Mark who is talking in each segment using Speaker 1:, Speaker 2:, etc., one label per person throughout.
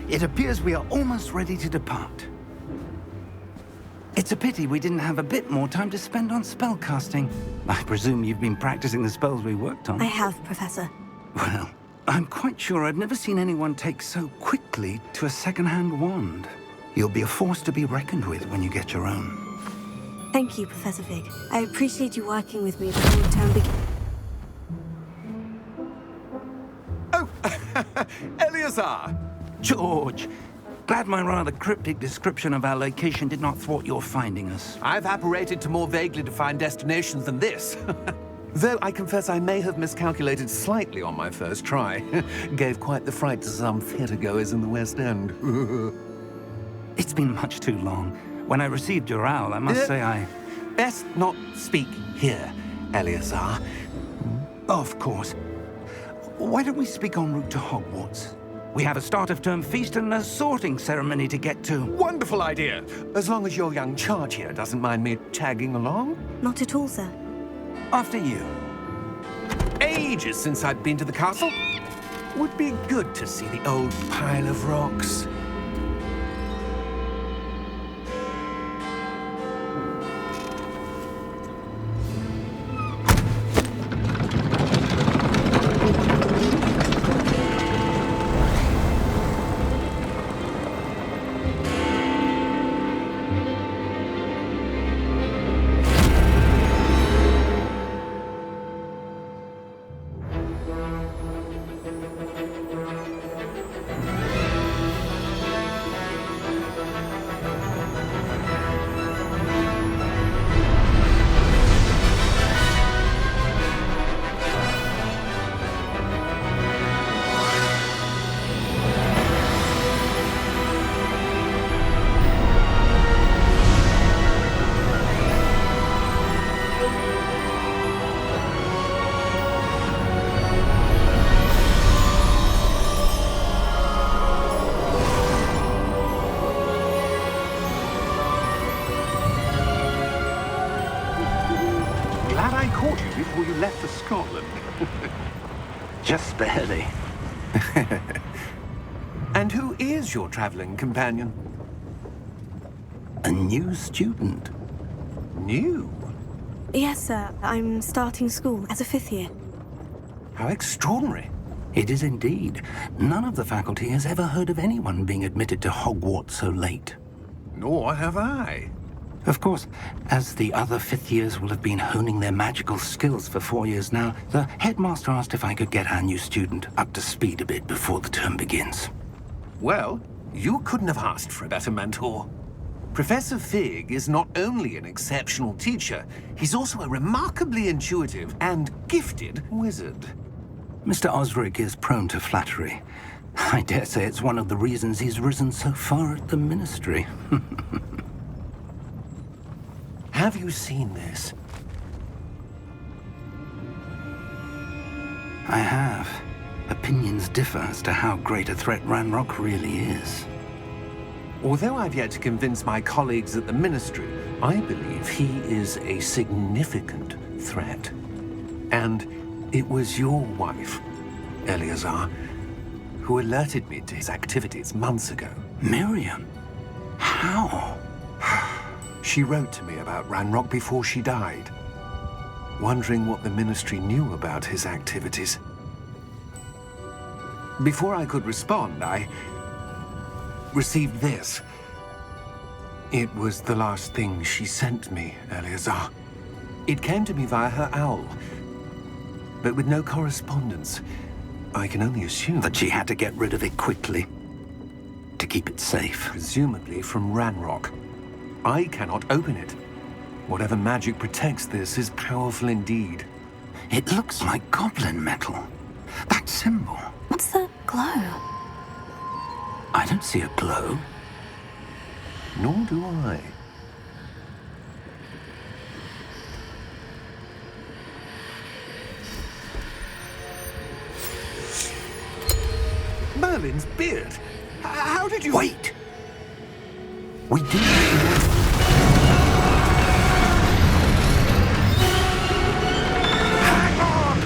Speaker 1: It appears we are almost ready to depart. It's a pity we didn't have a bit more time to spend on spellcasting. I presume you've been practicing the spells we worked on.
Speaker 2: I have, Professor.
Speaker 1: Well, I'm quite sure I've never seen anyone take so quickly to a second-hand wand. You'll be a force to be reckoned with when you get your own.
Speaker 2: Thank you, Professor Fig. I appreciate you working with me before the term begins.
Speaker 3: Oh, Eleazar!
Speaker 1: George! Glad my rather cryptic description of our location did not thwart your finding us.
Speaker 3: I've apparated to more vaguely defined destinations than this. Though I confess I may have miscalculated slightly on my first try. Gave quite the fright to some theatergoers in the West End.
Speaker 1: It's been much too long. When I received your owl, I must say I...
Speaker 3: Best not speak here, Eleazar.
Speaker 1: Of course. Why don't we speak en route to Hogwarts? We have a start-of-term feast and a sorting ceremony to get to.
Speaker 3: Wonderful idea! As long as your young charge here doesn't mind me tagging along.
Speaker 2: Not at all, sir.
Speaker 1: After you.
Speaker 3: Ages since I've been to the castle. Would be good to see the old pile of rocks.
Speaker 4: Before you left for Scotland.
Speaker 1: Just barely.
Speaker 3: And who is your traveling companion?
Speaker 1: A new student.
Speaker 3: New?
Speaker 2: Yes, sir. I'm starting school as a 5th year.
Speaker 3: How extraordinary.
Speaker 1: It is indeed. None of the faculty has ever heard of anyone being admitted to Hogwarts so late.
Speaker 3: Nor have I.
Speaker 1: Of course, as the other 5th years will have been honing their magical skills for 4 years now, the headmaster asked if I could get our new student up to speed a bit before the term begins.
Speaker 3: Well, you couldn't have asked for a better mentor. Professor Fig is not only an exceptional teacher, he's also a remarkably intuitive and gifted wizard.
Speaker 1: Mr. Osric is prone to flattery. I dare say it's one of the reasons he's risen so far at the Ministry.
Speaker 3: Have you seen this?
Speaker 1: I have. Opinions differ as to how great a threat Ranrock really is.
Speaker 3: Although I've yet to convince my colleagues at the Ministry, I believe he is a significant threat. And it was your wife, Eleazar, who alerted me to his activities months ago.
Speaker 1: Miriam? How?
Speaker 3: She wrote to me about Ranrock before she died, wondering what the Ministry knew about his activities. Before I could respond, I received this. It was the last thing she sent me, Eleazar. It came to me via her owl, but with no correspondence. I can only assume
Speaker 1: That she had to get rid of it quickly, to keep it safe.
Speaker 3: presumably from Ranrock. I cannot open it. Whatever magic protects this is powerful indeed.
Speaker 1: It looks like goblin metal. That symbol.
Speaker 2: What's the glow?
Speaker 1: I don't see a glow.
Speaker 3: Nor do I. Merlin's beard. How did you...
Speaker 1: Wait! We do.
Speaker 3: Hang on!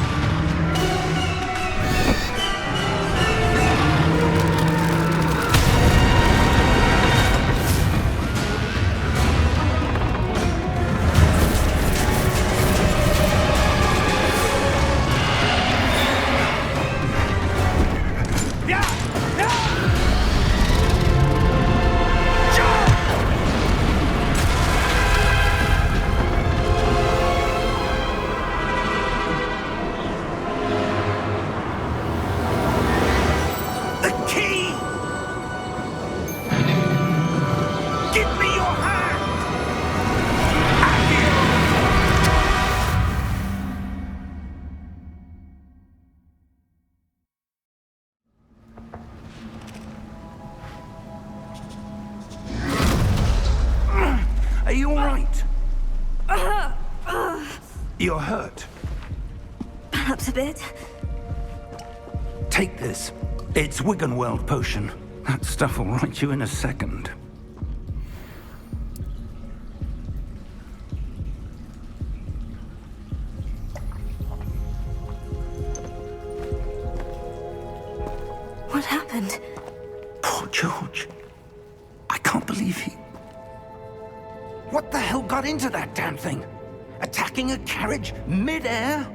Speaker 1: You're hurt.
Speaker 2: Perhaps a bit.
Speaker 1: Take this. It's Wiggenweld potion. That stuff will right you in a second.
Speaker 2: What happened?
Speaker 1: Poor George. I can't believe he... What the hell got into that damn thing? Attacking a carriage mid-air?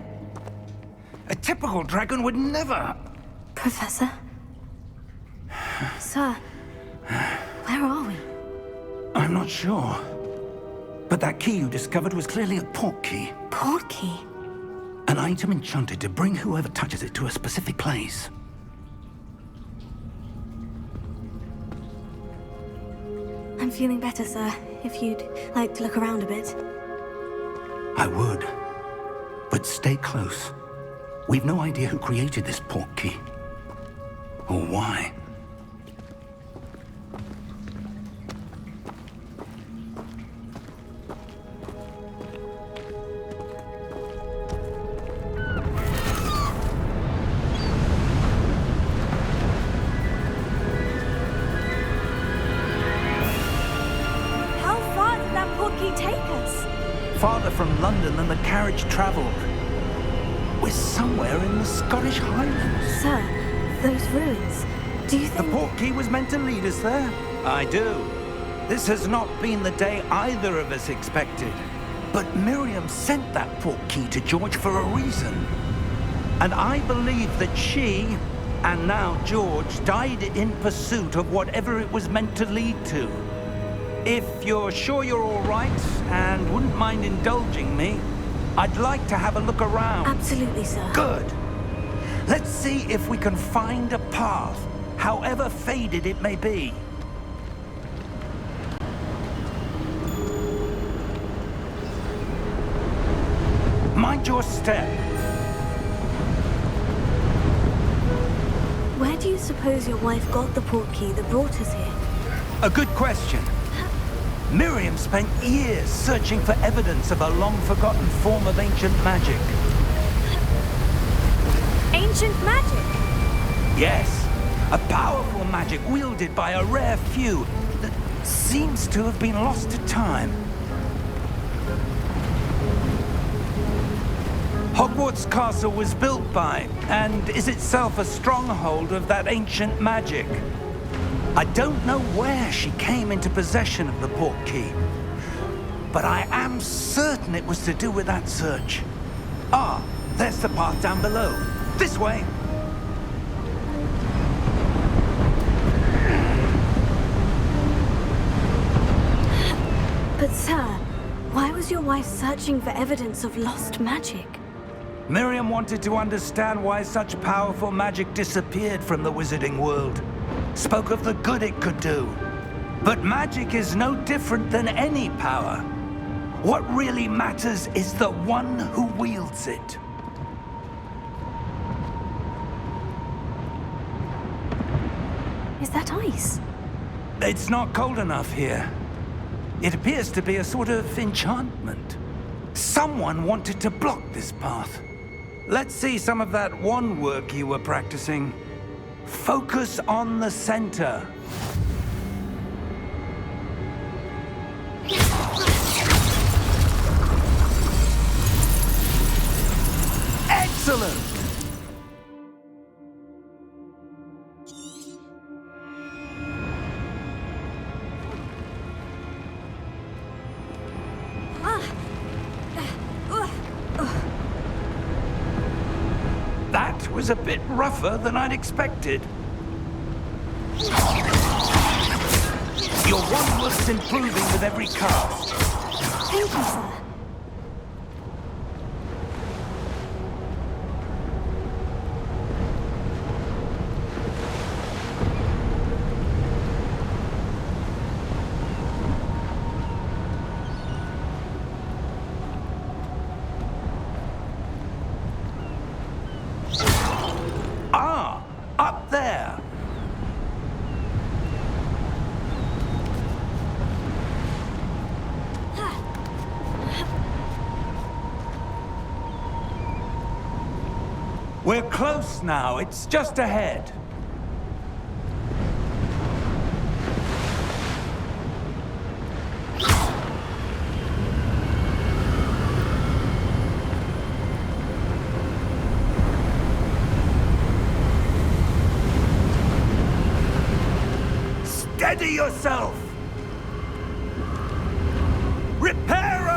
Speaker 1: A typical dragon would never...
Speaker 2: Professor? Sir, where are we?
Speaker 1: I'm not sure. But that key you discovered was clearly a port key.
Speaker 2: Port key?
Speaker 1: An item enchanted to bring whoever touches it to a specific place.
Speaker 2: I'm feeling better, sir. If you'd like to look around a bit.
Speaker 1: I would. But stay close. We've no idea who created this port key. Or why.
Speaker 2: How far did that port key take us?
Speaker 1: Farther from London than the carriage traveled. We're somewhere in the Scottish Highlands.
Speaker 2: Sir, those ruins. Do you
Speaker 1: The
Speaker 2: think...
Speaker 1: port key was meant to lead us there? I do. This has not been the day either of us expected. But Miriam sent that port key to George for a reason. And I believe that she, and now George, died in pursuit of whatever it was meant to lead to. If you're sure you're all right, and wouldn't mind indulging me, I'd like to have a look around.
Speaker 2: Absolutely, sir.
Speaker 1: Good. Let's see if we can find a path, however faded it may be. Mind your step.
Speaker 2: Where do you suppose your wife got the port key that brought us here?
Speaker 1: A good question. Miriam spent years searching for evidence of a long-forgotten form of ancient magic.
Speaker 2: Ancient magic?
Speaker 1: Yes, a powerful magic wielded by a rare few that seems to have been lost to time. Hogwarts Castle was built by, and is itself a stronghold of that ancient magic. I don't know where she came into possession of the port key, but I am certain it was to do with that search. Ah, there's the path down below. This way.
Speaker 2: But sir, why was your wife searching for evidence of lost magic?
Speaker 1: Miriam wanted to understand why such powerful magic disappeared from the wizarding world. Spoke of the good it could do. But magic is no different than any power. What really matters is the one who wields it.
Speaker 2: Is that ice?
Speaker 1: It's not cold enough here. It appears to be a sort of enchantment. Someone wanted to block this path. Let's see some of that wand work you were practicing. Focus on the center. Excellent! That was a bit rougher than I'd expected. Your wand work's improving with every cast.
Speaker 2: Thank you, sir.
Speaker 1: Ah, up there. We're close now. It's just ahead. Steady yourself! Reparo!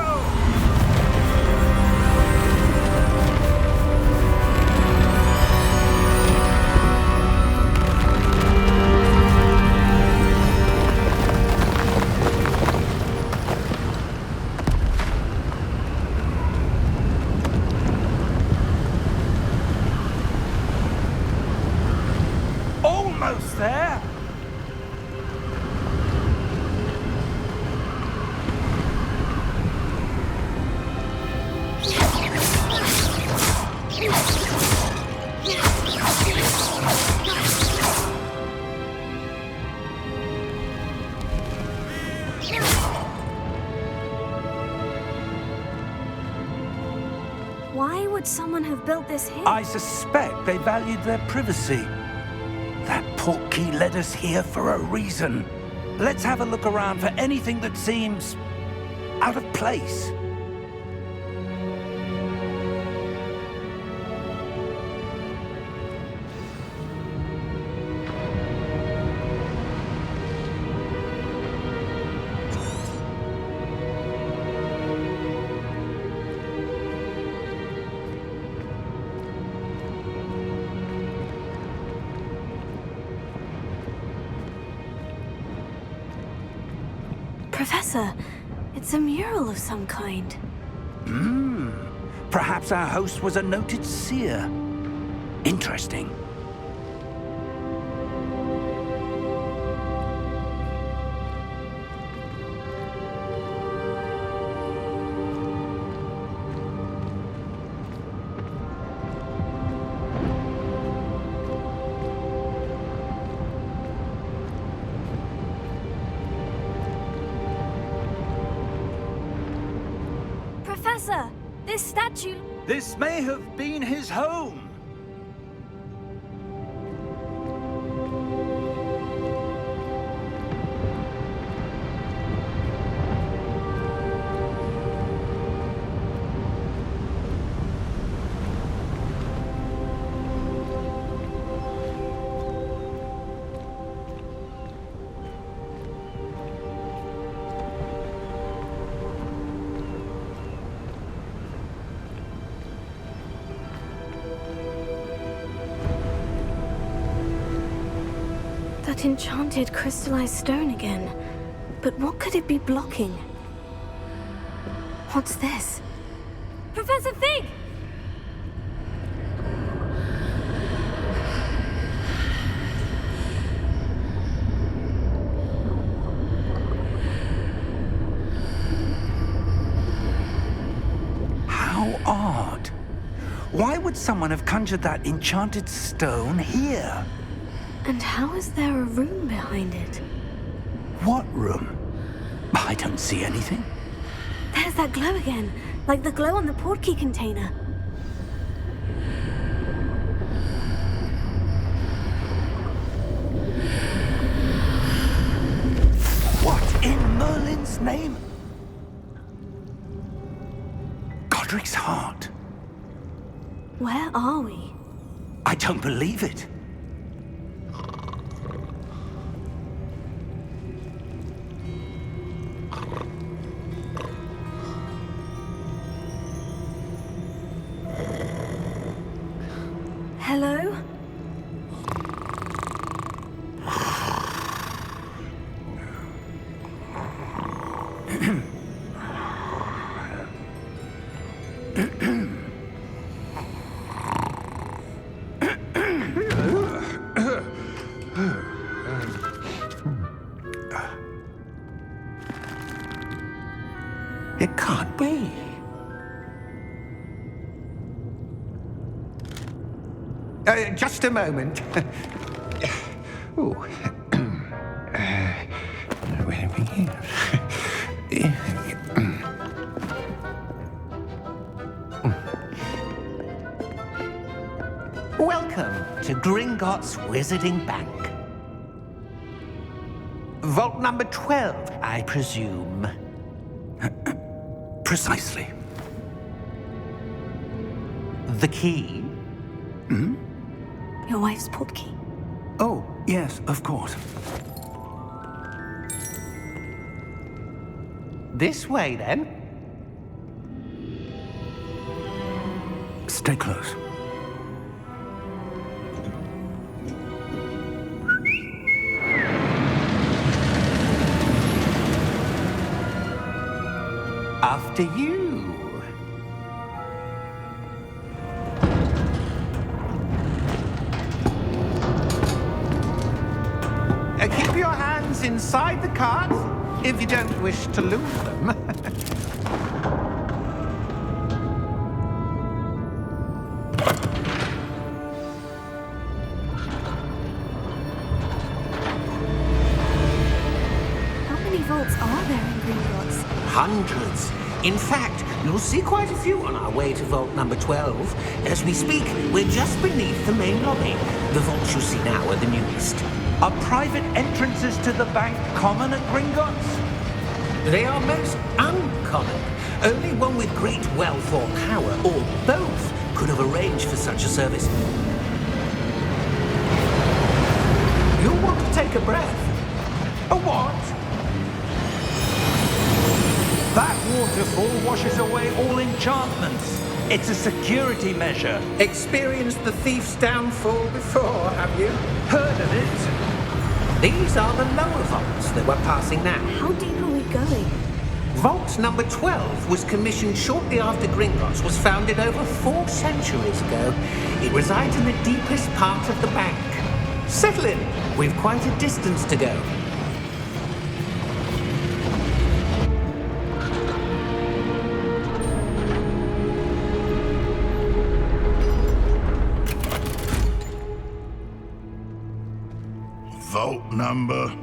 Speaker 1: Almost there!
Speaker 2: Why would someone have built this here?
Speaker 1: I suspect they valued their privacy. That portkey led us here for a reason. Let's have a look around for anything that seems out of place.
Speaker 2: Professor, it's a mural of some kind.
Speaker 1: Perhaps our host was a noted seer. Interesting.
Speaker 2: Professor, this statue...
Speaker 1: This may have been his home.
Speaker 2: That enchanted crystallized stone again. But what could it be blocking? What's this? Professor Fig!
Speaker 1: How odd. Why would someone have conjured that enchanted stone here?
Speaker 2: And how is there a room behind it?
Speaker 1: What room? I don't see anything.
Speaker 2: There's that glow again, like the glow on the portkey container.
Speaker 1: What in Merlin's name? Godric's heart.
Speaker 2: Where are we?
Speaker 1: I don't believe it.
Speaker 2: Hello?
Speaker 3: It can't be. Just a moment. Oh. Where are we? Welcome to Gringotts Wizarding Bank. Vault number 12, I presume.
Speaker 1: Precisely.
Speaker 3: The key?
Speaker 2: Your wife's portkey.
Speaker 1: Oh, yes, of course.
Speaker 3: This way, then.
Speaker 1: Stay close.
Speaker 3: After you. Keep your hands inside the cart if you don't wish to lose them.
Speaker 2: How many vaults are there in Gringotts?
Speaker 3: Hundreds. In fact, you'll see quite a few on our way to vault number 12. As we speak, we're just beneath the main lobby. The vaults you see now are the newest.
Speaker 1: Are private entrances to the bank common at Gringotts?
Speaker 3: They are most uncommon. Only one with great wealth or power, or both, could have arranged for such a service. You'll want to take a breath.
Speaker 1: A what? That waterfall washes away all enchantments. It's a security measure.
Speaker 3: Experienced the thief's downfall before, have you?
Speaker 1: Heard of it?
Speaker 3: These are the lower vaults that we're passing now.
Speaker 2: How deep are we going?
Speaker 3: Vault number 12 was commissioned shortly after Gringotts was founded over 4 centuries ago. It resides in the deepest part of the bank. Settle in. We've quite a distance to go.
Speaker 4: Vault number?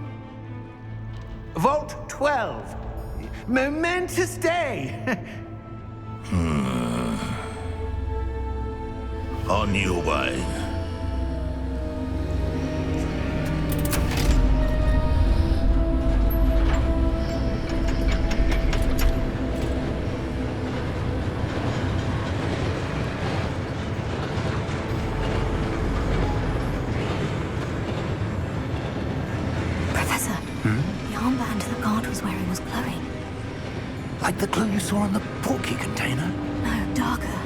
Speaker 3: Vault 12. Momentous day.
Speaker 4: On your way.
Speaker 2: Professor, the armband the guard was wearing was glowing.
Speaker 1: Like the glow you saw on the portkey container?
Speaker 2: No, darker.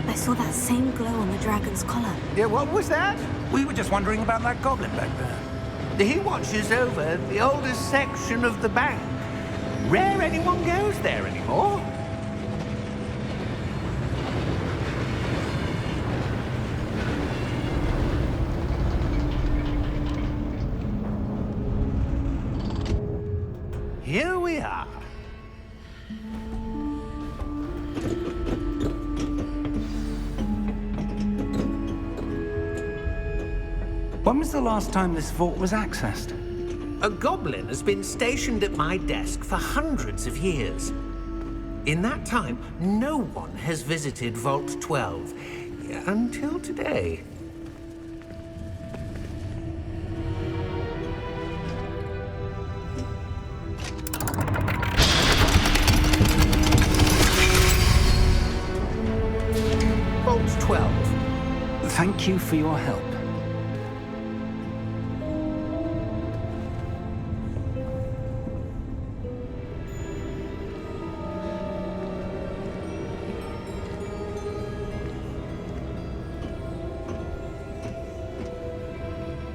Speaker 2: I saw that same glow on the dragon's collar.
Speaker 3: Yeah, what was that?
Speaker 1: We were just wondering about that goblin back there.
Speaker 3: He watches over the oldest section of the bank. Rare anyone goes there anymore. Here we are.
Speaker 1: When was the last time this vault was accessed?
Speaker 3: A goblin has been stationed at my desk for hundreds of years. In that time, no one has visited Vault 12 until today. Vault 12.
Speaker 1: Thank you for your help.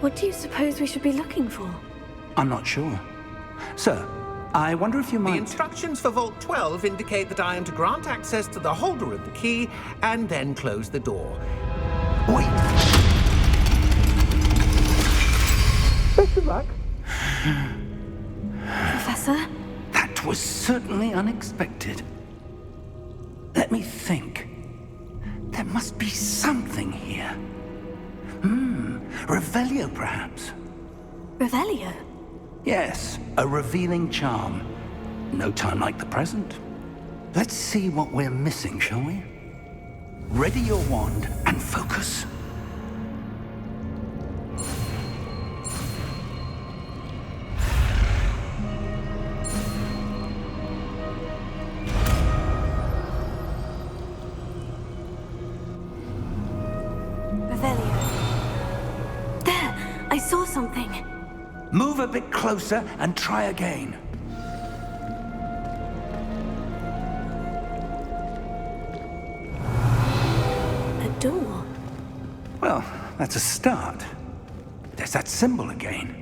Speaker 2: What do you suppose we should be looking for?
Speaker 1: I'm not sure. Sir, I wonder if you
Speaker 3: The
Speaker 1: might...
Speaker 3: instructions for Vault 12 indicate that I am to grant access to the holder of the key and then close the door.
Speaker 1: Wait!
Speaker 3: Best of luck.
Speaker 2: Professor?
Speaker 1: That was certainly unexpected. Let me think. There must be something here. Revelio, perhaps?
Speaker 2: Revelio?
Speaker 1: Yes, a revealing charm. No time like the present. Let's see what we're missing, shall we? Ready your wand and focus.
Speaker 2: I saw something.
Speaker 1: Move a bit closer and try again.
Speaker 2: A door.
Speaker 1: Well, that's a start. There's that symbol again.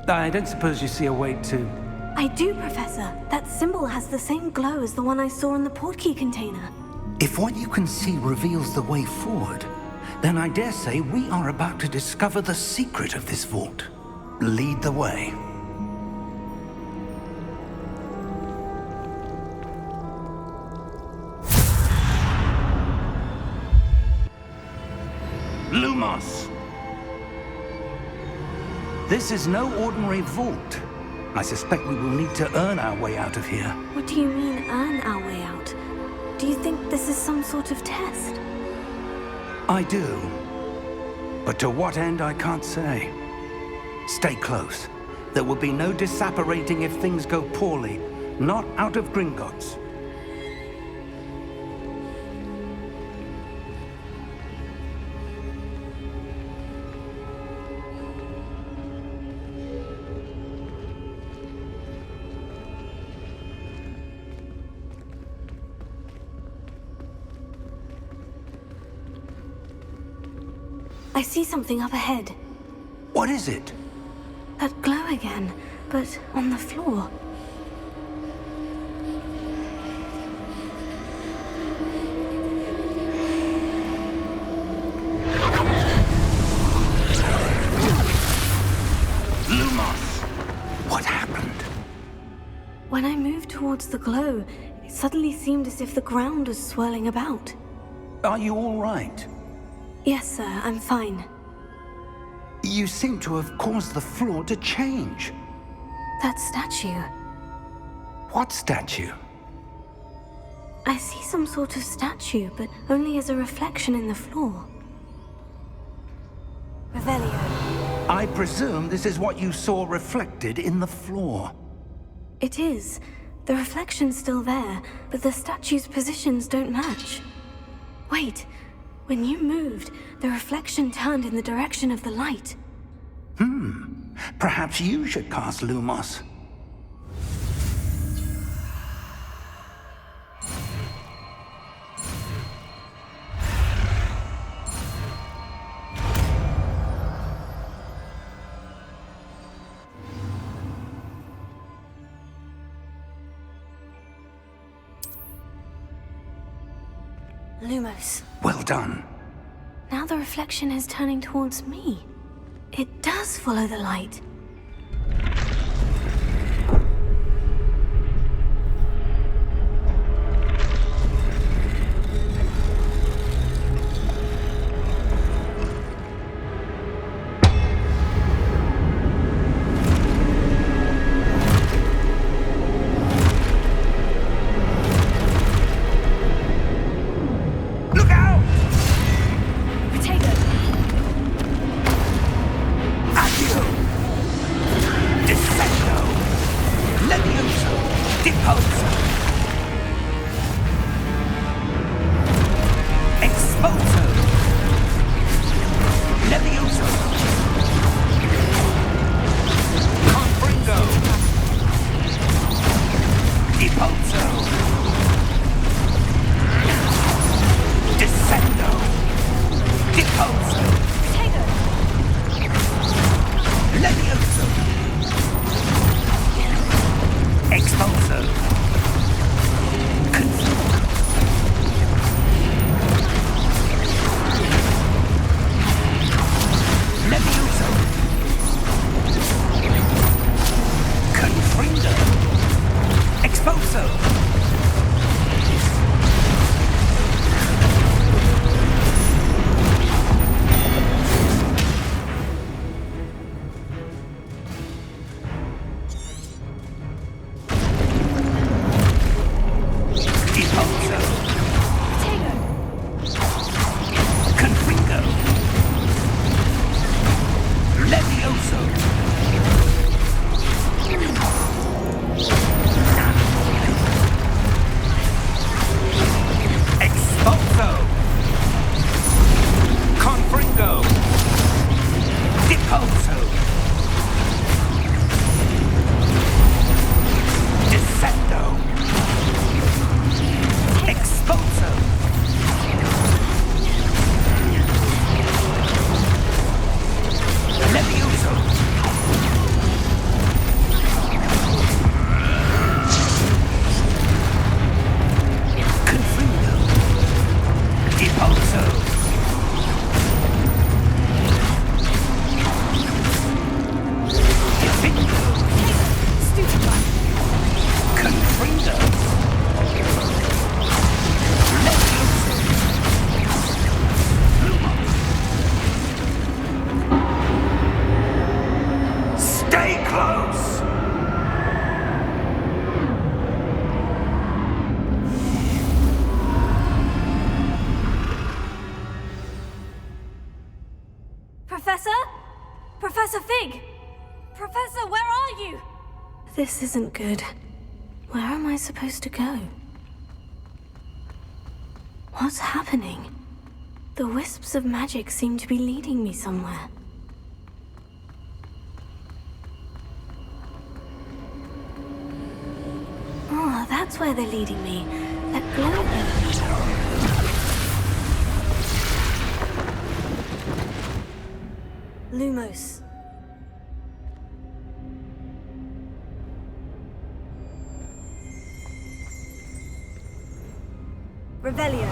Speaker 1: I don't suppose you see a way to...
Speaker 2: I do, Professor. That symbol has the same glow as the one I saw in the portkey container.
Speaker 1: If what you can see reveals the way forward, then I dare say we are about to discover the secret of this vault. Lead the way. Lumos! This is no ordinary vault. I suspect we will need to earn our way out of here.
Speaker 2: What do you mean, earn our way out? Do you think this is some sort of test?
Speaker 1: I do. But to what end, I can't say. Stay close. There will be no disapparating if things go poorly. Not out of Gringotts.
Speaker 2: I see something up ahead.
Speaker 1: What is it?
Speaker 2: That glow again, but on the floor.
Speaker 1: Lumos! What happened?
Speaker 2: When I moved towards the glow, it suddenly seemed as if the ground was swirling about.
Speaker 1: Are you all right?
Speaker 2: Yes, sir, I'm fine.
Speaker 1: You seem to have caused the floor to change.
Speaker 2: That statue.
Speaker 1: What statue?
Speaker 2: I see some sort of statue, but only as a reflection in the floor. Revelio.
Speaker 1: I presume this is what you saw reflected in the floor.
Speaker 2: It is. The reflection's still there, but the statue's positions don't match. Wait. When you moved, the reflection turned in the direction of the light.
Speaker 1: Perhaps you should cast Lumos.
Speaker 2: Lumos.
Speaker 1: Well done.
Speaker 2: Now the reflection is turning towards me. It does follow the light.
Speaker 1: Look out!
Speaker 2: Potato!
Speaker 1: At you! Expulso! Stay close!
Speaker 2: Professor? Professor Fig! Professor, where are you? This isn't good. Where am I supposed to go? What's happening? The wisps of magic seem to be leading me somewhere. Oh, that's where they're leading me. That glow thing. Lumos. Revelio.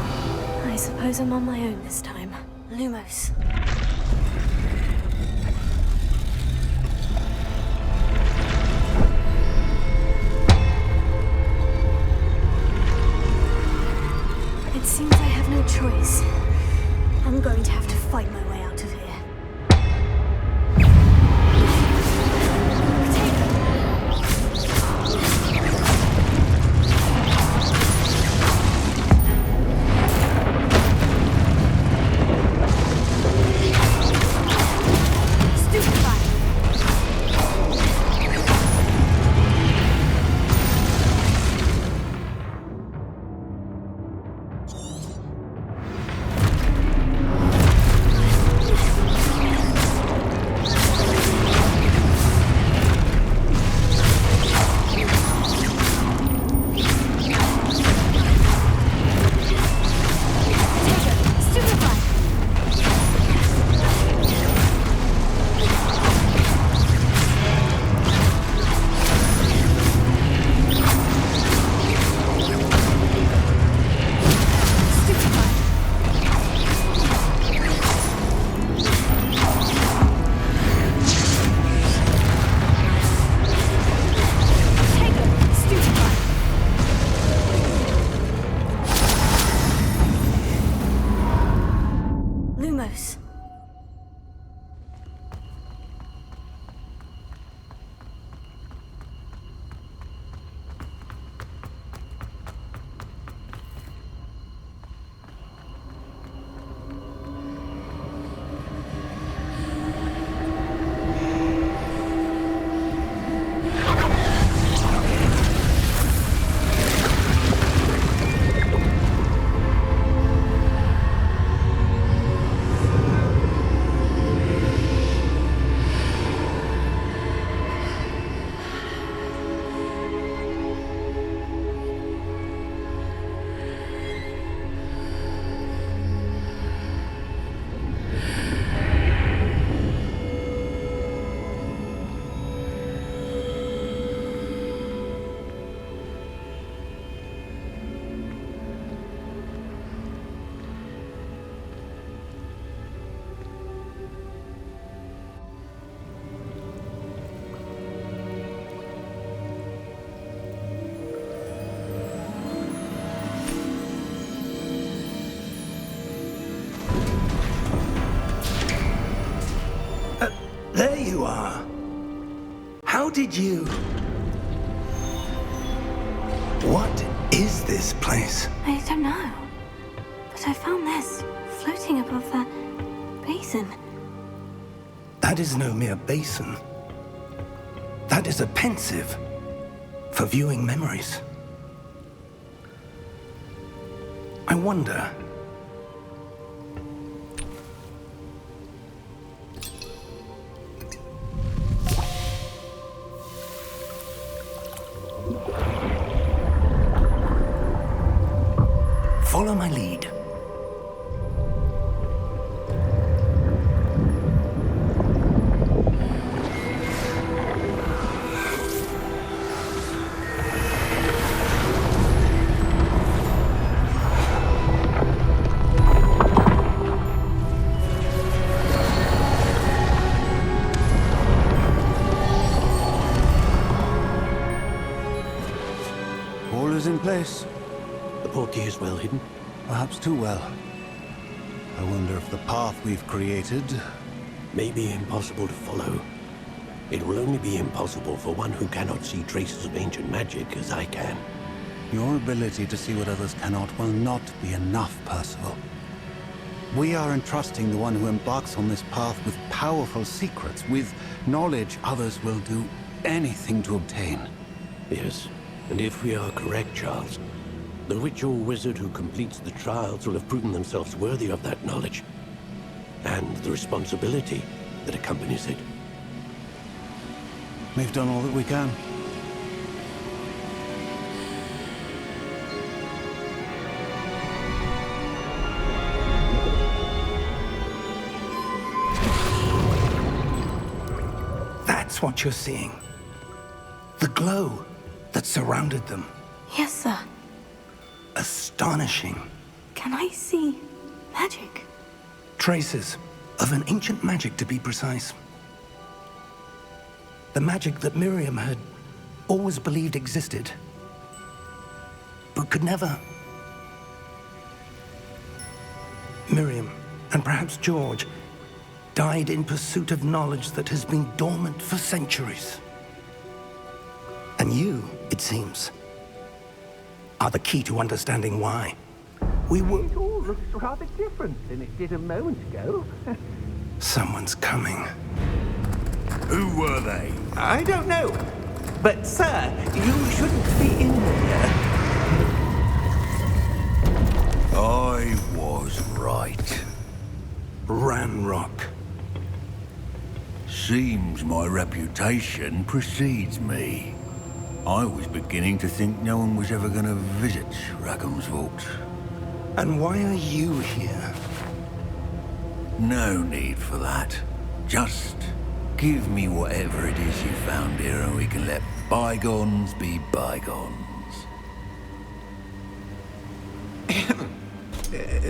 Speaker 2: I suppose I'm on my own this time. Lumos. It seems I have no choice. I'm going to have to fight my way out of here.
Speaker 1: There you are. How did you... What is this place?
Speaker 2: I don't know. But I found this floating above that basin.
Speaker 1: That is no mere basin. That is a pensive for viewing memories. I wonder... Follow my lead.
Speaker 5: key is well hidden.
Speaker 6: Perhaps too well. I wonder if the path we've created...
Speaker 5: May be impossible to follow. It will only be impossible for one who cannot see traces of ancient magic as I can.
Speaker 6: Your ability to see what others cannot will not be enough, Percival. We are entrusting the one who embarks on this path with powerful secrets, with knowledge others will do anything to obtain.
Speaker 5: Yes, and if we are correct, Charles, the witch or wizard who completes the trials will have proven themselves worthy of that knowledge, and the responsibility that accompanies it.
Speaker 6: We've done all that we can.
Speaker 1: That's what you're seeing. The glow that surrounded them.
Speaker 2: Yes, sir.
Speaker 1: Astonishing.
Speaker 2: Can I see magic?
Speaker 1: Traces of an ancient magic, to be precise. The magic that Miriam had always believed existed, but could never. Miriam, and perhaps George, died in pursuit of knowledge that has been dormant for centuries. And you, it seems, are the key to understanding why. We were...
Speaker 3: It all looks rather different than it did a moment ago.
Speaker 1: Someone's coming.
Speaker 4: Who were they?
Speaker 3: I don't know. But, sir, you shouldn't be in here.
Speaker 4: I was right.
Speaker 1: Ranrock.
Speaker 4: Seems my reputation precedes me. I was beginning to think no one was ever going to visit Rackham's vault.
Speaker 1: And why are you here?
Speaker 4: No need for that. Just give me whatever it is you found here and we can let bygones be bygones.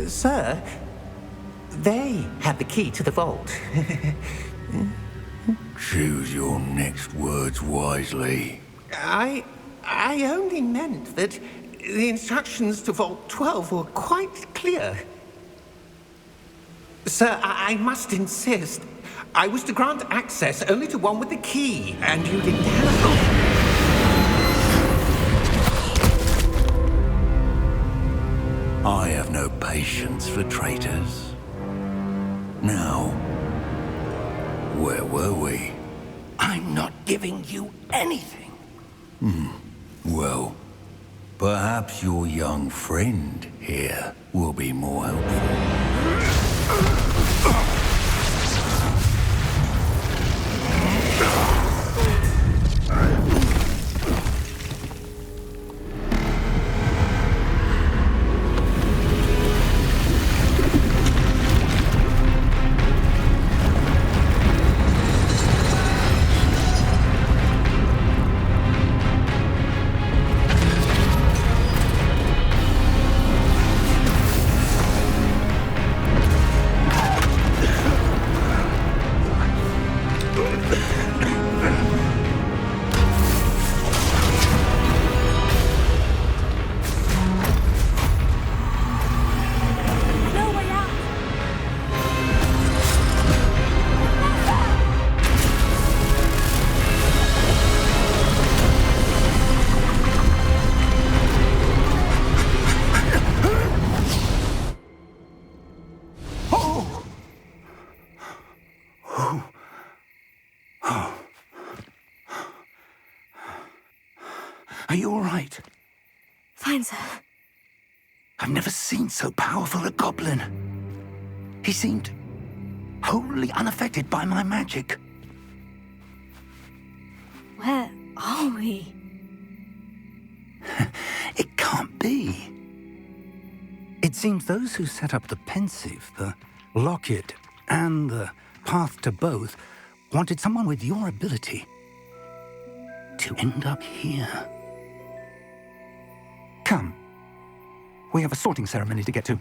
Speaker 3: Sir, they had the key to the vault.
Speaker 4: Choose your next words wisely.
Speaker 3: I only meant that the instructions to Vault 12 were quite clear. Sir, I must insist. I was to grant access only to one with the key, and you didn't have...
Speaker 4: I have no patience for traitors. Now, where were we?
Speaker 1: I'm not giving you anything.
Speaker 4: Well, perhaps your young friend here will be more helpful.
Speaker 2: No way out!
Speaker 1: Are you all right?
Speaker 2: Fine, sir.
Speaker 1: I've never seen so powerful a goblin. He seemed wholly unaffected by my magic.
Speaker 2: Where are we?
Speaker 1: It can't be. It seems those who set up the pensive, the locket, and the path to both wanted someone with your ability to end up here. Come. We have a sorting ceremony to get to.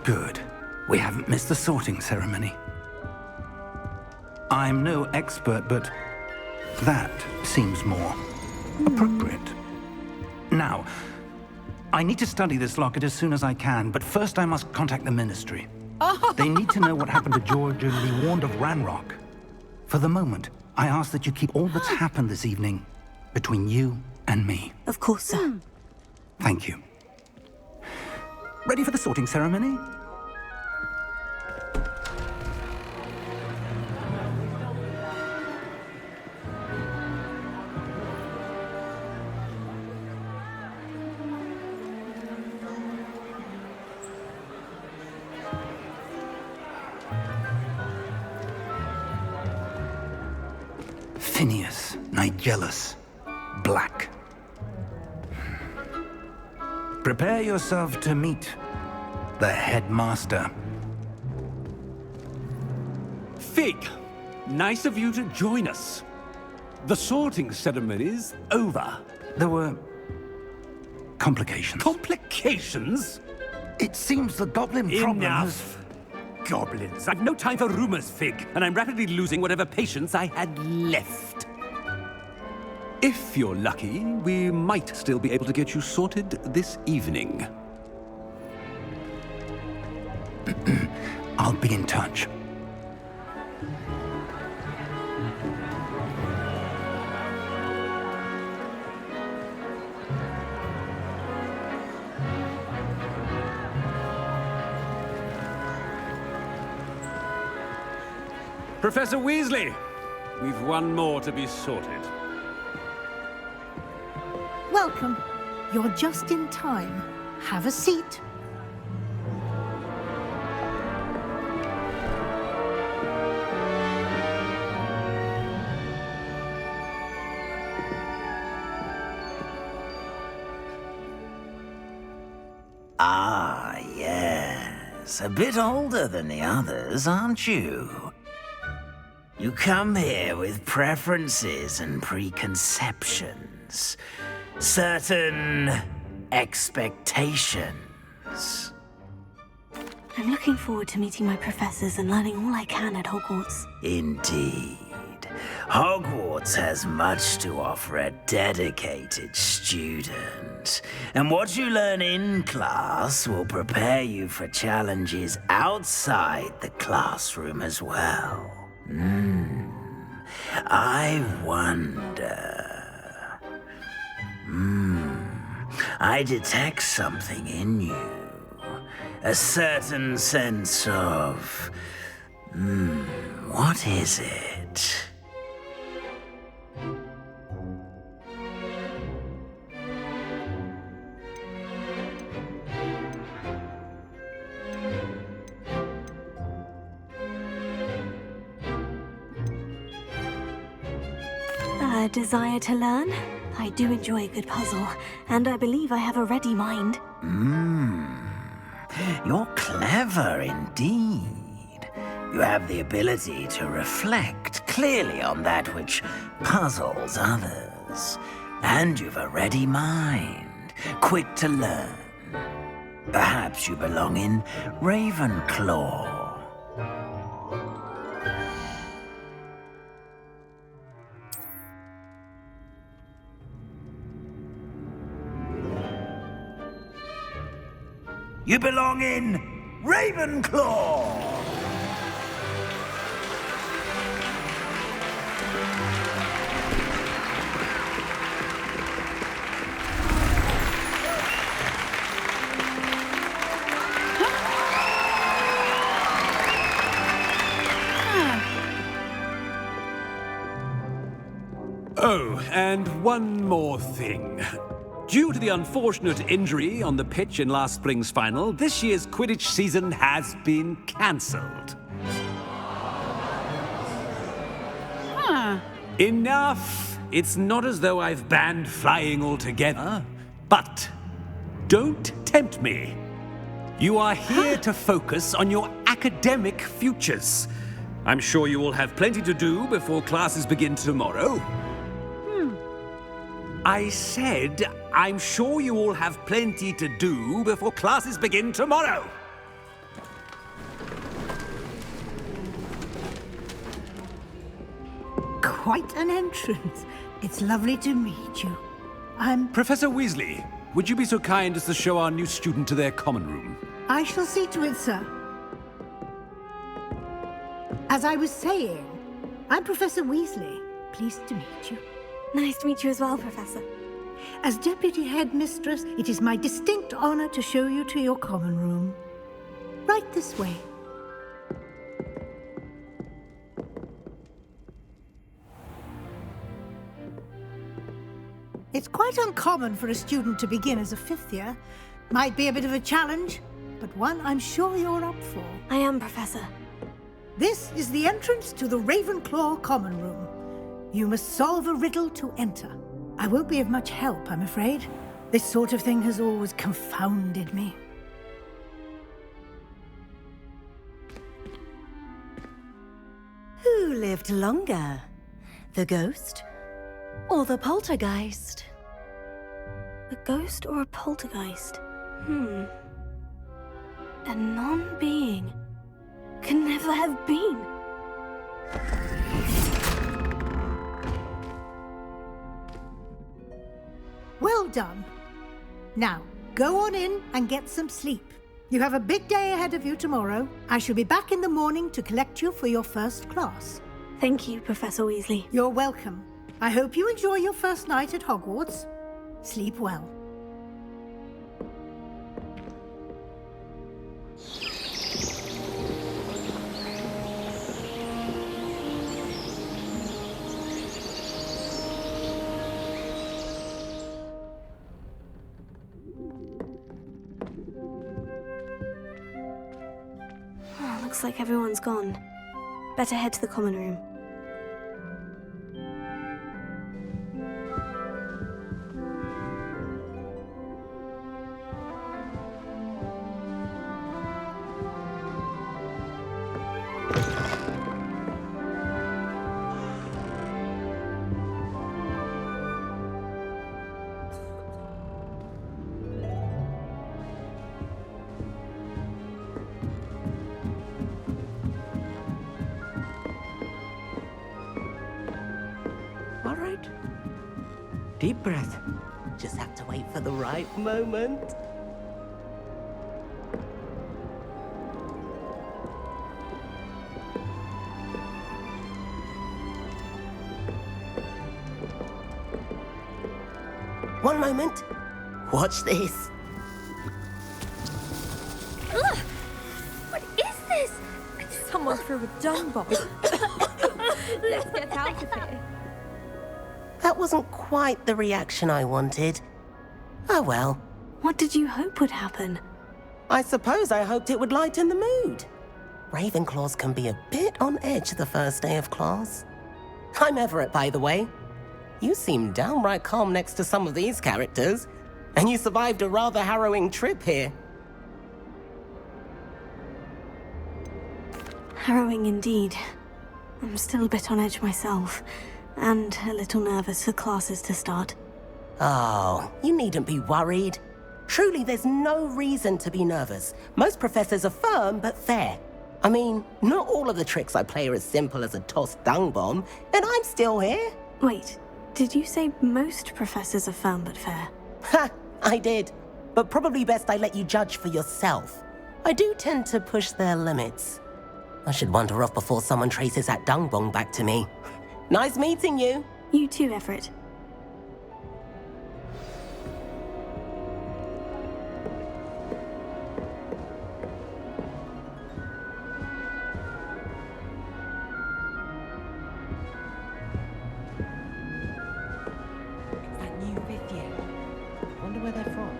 Speaker 1: Good. We haven't missed the sorting ceremony. I'm no expert, but that seems more appropriate. Now, I need to study this locket as soon as I can, but first I must contact the Ministry. They need to know what happened to George and be warned of Ranrock. For the moment, I ask that you keep all that's happened this evening between you and me.
Speaker 2: Of course, sir.
Speaker 1: Thank you. Ready for the sorting ceremony? Phineas, Nigellus, Black. Prepare yourself to meet the headmaster.
Speaker 7: Fig, nice of you to join us. The sorting ceremony's over.
Speaker 1: There were complications.
Speaker 7: Complications?
Speaker 1: It seems the goblin problem has...
Speaker 7: Enough! Goblins. I've no time for rumors, Fig, and I'm rapidly losing whatever patience I had left. If you're lucky, we might still be able to get you sorted this evening.
Speaker 1: I'll be in touch.
Speaker 7: Professor Weasley, we've one more to be sorted.
Speaker 8: Welcome. You're just in time. Have a seat.
Speaker 9: Ah, yes. A bit older than the others, aren't you? You come here with preferences and preconceptions. Certain expectations.
Speaker 2: I'm looking forward to meeting my professors and learning all I can at Hogwarts.
Speaker 9: Indeed. Hogwarts has much to offer a dedicated student. And what you learn in class will prepare you for challenges outside the classroom as well. I wonder... I detect something in you. A certain sense of... what is it?
Speaker 2: A desire to learn? I do enjoy a good puzzle, and I believe I have a ready mind.
Speaker 9: You're clever indeed. You have the ability to reflect clearly on that which puzzles others. And you've a ready mind, quick to learn. Perhaps you belong in Ravenclaw. You belong in Ravenclaw!
Speaker 7: Oh, and one more thing. Due to the unfortunate injury on the pitch in last spring's final, this year's Quidditch season has been cancelled. Enough! It's not as though I've banned flying altogether. But don't tempt me. You are here to focus on your academic futures. I'm sure you will have plenty to do before classes begin tomorrow. I said, I'm sure you all have plenty to do before classes begin tomorrow.
Speaker 8: quite an entrance. It's lovely to meet you.
Speaker 7: Professor Weasley, would you be so kind as to show our new student to their common room?
Speaker 8: I shall see to it, sir. As I was saying, I'm Professor Weasley. Pleased to meet you.
Speaker 2: Nice to meet you as well, Professor.
Speaker 8: As Deputy Headmistress, it is my distinct honor to show you to your common room. Right this way. It's quite uncommon for a student to begin as a fifth year. Might be a bit of a challenge, but one I'm sure you're up for.
Speaker 2: I am, Professor.
Speaker 8: This is the entrance to the Ravenclaw common room. You must solve a riddle to enter. I won't be of much help, I'm afraid. This sort of thing has always confounded me.
Speaker 10: Who lived longer? The ghost or the poltergeist?
Speaker 2: A ghost or a poltergeist? A non-being can never have been.
Speaker 8: Well done. Now, go on in and get some sleep. You have a big day ahead of you tomorrow. I shall be back in the morning to collect you for your first class.
Speaker 2: Thank you, Professor Weasley.
Speaker 8: You're welcome. I hope you enjoy your first night at Hogwarts. Sleep well.
Speaker 2: Looks like everyone's gone. Better head to the common room.
Speaker 11: All right. Deep breath. Just have to wait for the right moment. One moment. Watch this.
Speaker 10: Ugh! What is this? Someone threw a dung bomb. Let's get out of here.
Speaker 11: That wasn't quite the reaction I wanted. Oh well.
Speaker 2: What did you hope would happen?
Speaker 11: I suppose I hoped it would lighten the mood. Ravenclaws can be a bit on edge the first day of class. I'm Everett, by the way. You seem downright calm next to some of these characters, and you survived a rather harrowing trip here.
Speaker 2: Harrowing indeed. I'm still a bit on edge myself, and a little nervous for classes to start.
Speaker 11: Oh, you needn't be worried. Truly, there's no reason to be nervous. Most professors are firm but fair. I mean, not all of the tricks I play are as simple as a tossed dung bomb, and I'm still here.
Speaker 2: Wait, did you say most professors are firm but fair?
Speaker 11: Ha, I did. But probably best I let you judge for yourself. I do tend to push their limits. I should wander off before someone traces that dung bomb back to me. Nice meeting you.
Speaker 2: You too, Everett.
Speaker 12: It's that new fifth year. I wonder where they're from.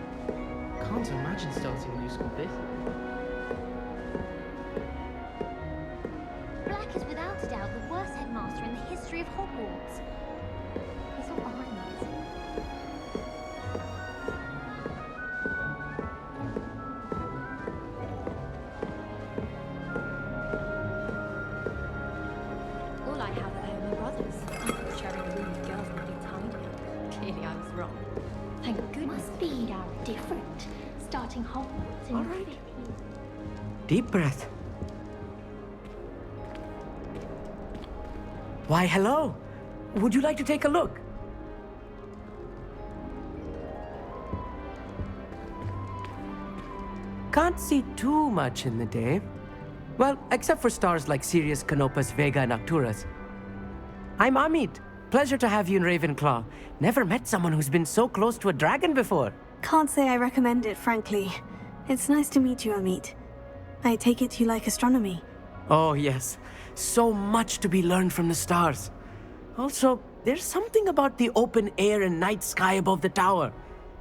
Speaker 12: Can't imagine starting a new school this.
Speaker 13: Black is without a doubt the worst headmaster in the history of Hogwarts. He's all behind us.
Speaker 10: All I have at home are brothers. Sharing a room with girls would be tiny. Clearly I was wrong. Thank goodness.
Speaker 13: Must be different. Starting Hogwarts in
Speaker 12: All right.
Speaker 13: fifth year.
Speaker 12: Deep breath. Why, hello.
Speaker 7: Would you like to take a look? Can't see too much in the day. Well, except for stars like Sirius, Canopus, Vega, and Arcturus. I'm Amit. Pleasure to have you in Ravenclaw. Never met someone who's been so close to a dragon before.
Speaker 2: Can't say I recommend it, frankly. It's nice to meet you, Amit. I take it you like astronomy.
Speaker 7: Oh, yes. So much to be learned from the stars. Also, there's something about the open air and night sky above the tower.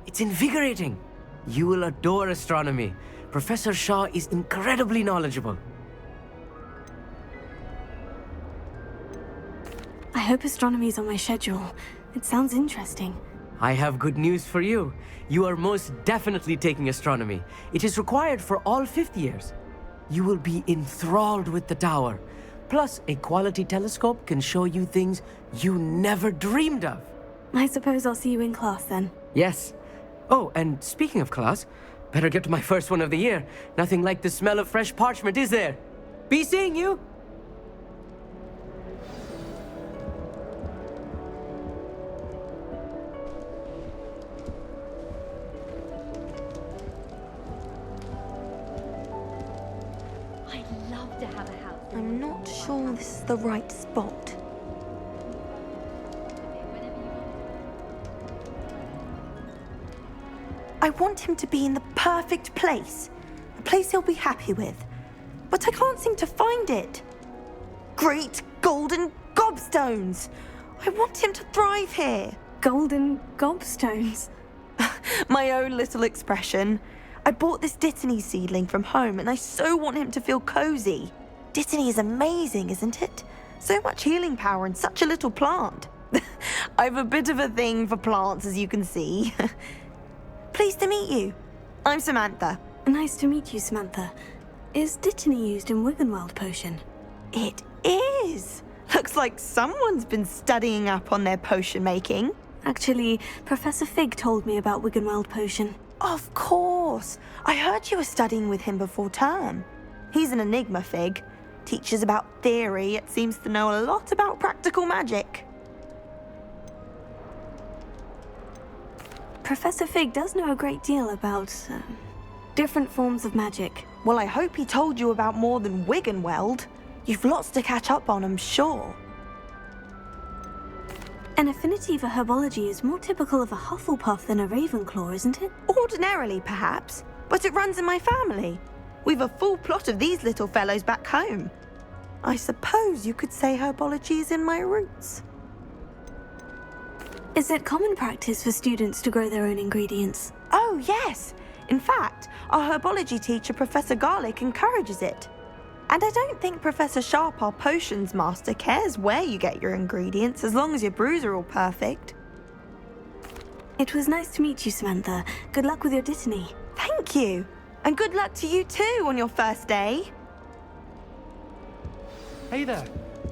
Speaker 7: It's invigorating. You will adore astronomy. Professor Shaw is incredibly knowledgeable.
Speaker 2: I hope astronomy's on my schedule. It sounds interesting.
Speaker 7: I have good news for you. You are most definitely taking astronomy. It is required for all fifth years. You will be enthralled with the tower. Plus, a quality telescope can show you things you never dreamed of.
Speaker 2: I suppose I'll see you in class then.
Speaker 7: Yes. Oh, and speaking of class, better get to my first one of the year. Nothing like the smell of fresh parchment, is there? Be seeing you!
Speaker 10: I'd love to have a house.
Speaker 14: I'm not sure this is the right spot. I want him to be in the perfect place. A place he'll be happy with. But I can't seem to find it. Great golden gobstones! I want him to thrive here.
Speaker 2: Golden gobstones?
Speaker 14: My own little expression. I bought this Dittany seedling from home and I so want him to feel cozy. Dittany is amazing, isn't it? So much healing power in such a little plant. I've a bit of a thing for plants, as you can see. Pleased to meet you. I'm Samantha.
Speaker 2: Nice to meet you, Samantha. Is Dittany used in Wiggenweld potion?
Speaker 14: It is. Looks like someone's been studying up on their potion making.
Speaker 2: Actually, Professor Fig told me about Wiggenweld potion.
Speaker 14: Of course. I heard you were studying with him before term. He's an enigma, Fig. Teaches about theory, yet seems to know a lot about practical magic.
Speaker 2: Professor Fig does know a great deal about different forms of magic.
Speaker 14: Well, I hope he told you about more than Wiggenweld. You've lots to catch up on, I'm sure.
Speaker 2: An affinity for herbology is more typical of a Hufflepuff than a Ravenclaw, isn't it?
Speaker 14: Ordinarily, perhaps, but it runs in my family. We've a full plot of these little fellows back home. I suppose you could say herbology is in my roots.
Speaker 2: Is it common practice for students to grow their own ingredients?
Speaker 14: Oh, yes. In fact, our herbology teacher, Professor Garlick, encourages it. And I don't think Professor Sharp, our potions master, cares where you get your ingredients as long as your brews are all perfect.
Speaker 2: It was nice to meet you, Samantha. Good luck with your Dittany.
Speaker 14: Thank you. And good luck to you too on your first day.
Speaker 12: Hey there,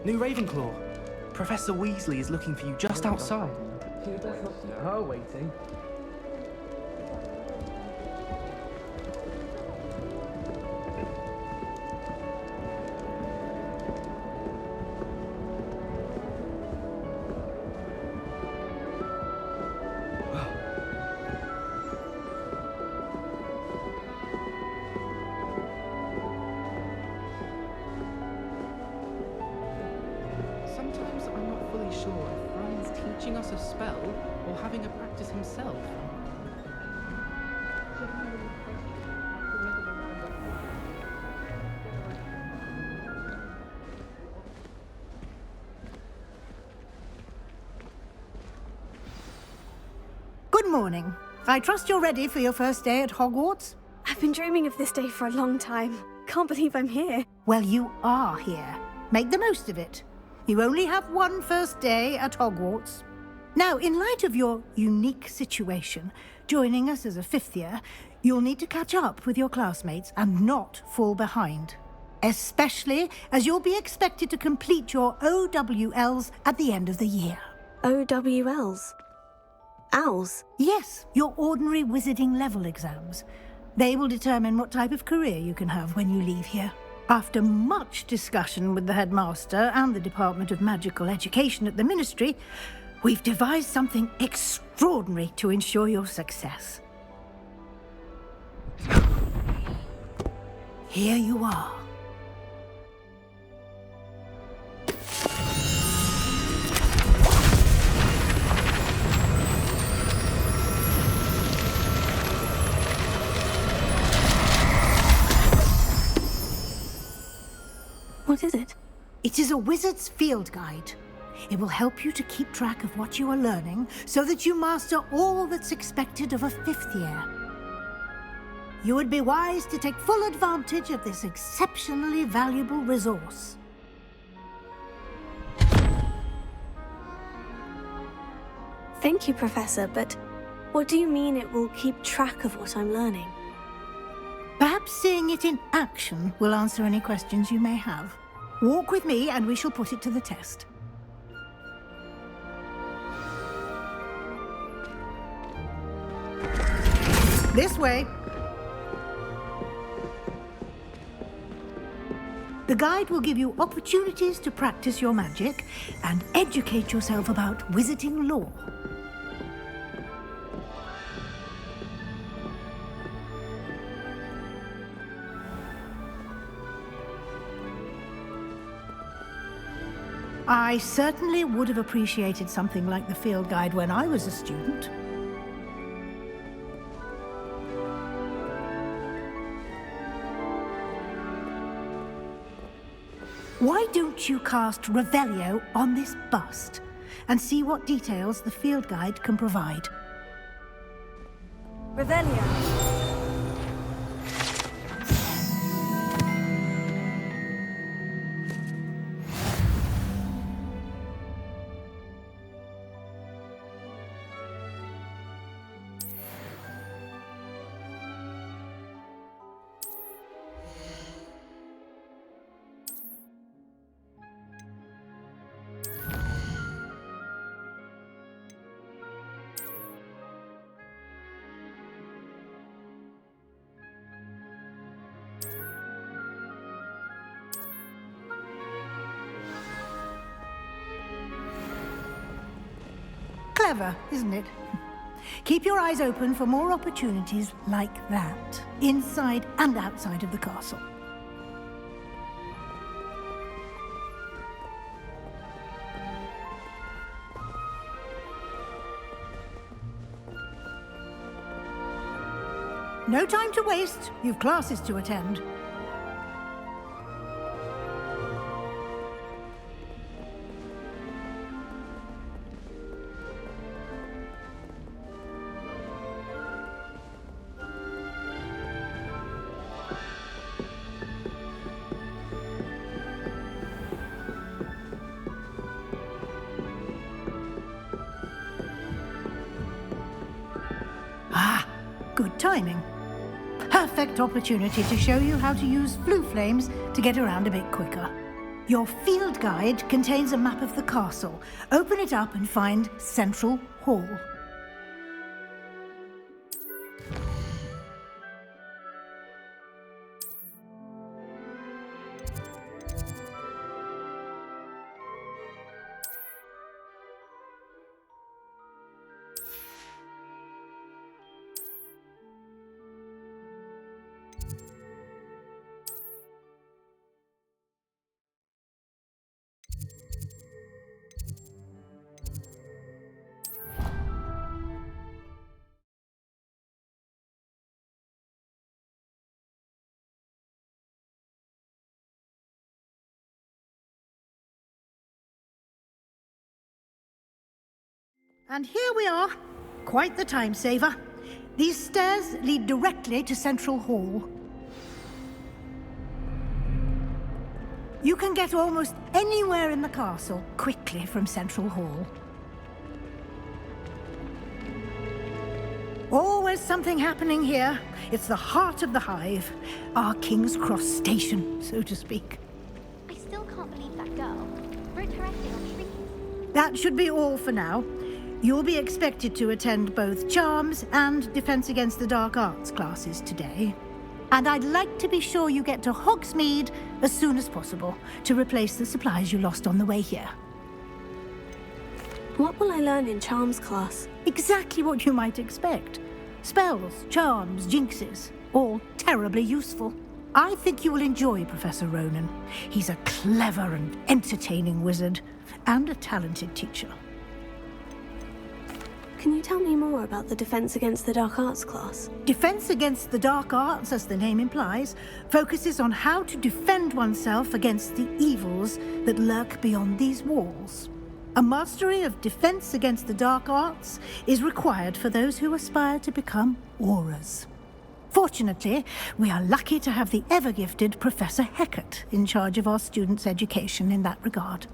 Speaker 12: new Ravenclaw. Professor Weasley is looking for you just outside. You best not keep her waiting. Sometimes I'm not fully sure if Ryan's teaching us a spell or having a practice himself.
Speaker 8: Good morning. I trust you're ready for your first day at Hogwarts?
Speaker 2: I've been dreaming of this day for a long time. Can't believe I'm here.
Speaker 8: Well, you are here. Make the most of it. You only have one first day at Hogwarts. Now, in light of your unique situation, joining us as a fifth year, you'll need to catch up with your classmates and not fall behind. Especially as you'll be expected to complete your OWLs at the end of the year.
Speaker 2: OWLs? Owls?
Speaker 8: Yes, your ordinary wizarding level exams. They will determine what type of career you can have when you leave here. After much discussion with the headmaster and the Department of Magical Education at the Ministry, we've devised something extraordinary to ensure your success. Here you are.
Speaker 2: What is it?
Speaker 8: It is a wizard's field guide. It will help you to keep track of what you are learning so that you master all that's expected of a 5th year. You would be wise to take full advantage of this exceptionally valuable resource.
Speaker 2: Thank you, Professor, but what do you mean it will keep track of what I'm learning?
Speaker 8: Perhaps seeing it in action will answer any questions you may have. Walk with me and we shall put it to the test. This way. The guide will give you opportunities to practice your magic and educate yourself about wizarding lore. I certainly would have appreciated something like the field guide when I was a student. Why don't you cast Revelio on this bust and see what details the field guide can provide?
Speaker 2: Revelio. Clever, isn't it? Keep your eyes open for more opportunities like that, inside and outside of the castle. No time to waste. You've classes to attend. Good timing. Perfect opportunity to show you how to use flue flames to get around a bit quicker. Your field guide contains a map of the castle. Open it up and find Central Hall. And here we are. Quite the time saver. These stairs lead directly to Central Hall. You can get almost anywhere in the castle quickly from Central Hall. Always something happening here. It's the heart of the hive. Our King's Cross station, so to speak.
Speaker 13: I still can't believe that girl wrote her essay on trees.
Speaker 8: That should be all for now. You'll be expected to attend both Charms and Defense Against the Dark Arts classes today. And I'd like to be sure you get to Hogsmeade as soon as possible to replace the supplies you lost on the way here.
Speaker 2: What will I learn in Charms class?
Speaker 8: Exactly what you might expect. Spells, charms, jinxes, all terribly useful. I think you will enjoy Professor Ronan. He's a clever and entertaining wizard, and a talented teacher.
Speaker 2: Can you tell me more about the Defense Against the Dark Arts class?
Speaker 8: Defense Against the Dark Arts, as the name implies, focuses on how to defend oneself against the evils that lurk beyond these walls. A mastery of Defense Against the Dark Arts is required for those who aspire to become auras. Fortunately, we are lucky to have the ever-gifted Professor Hecat in charge of our students' education in that regard.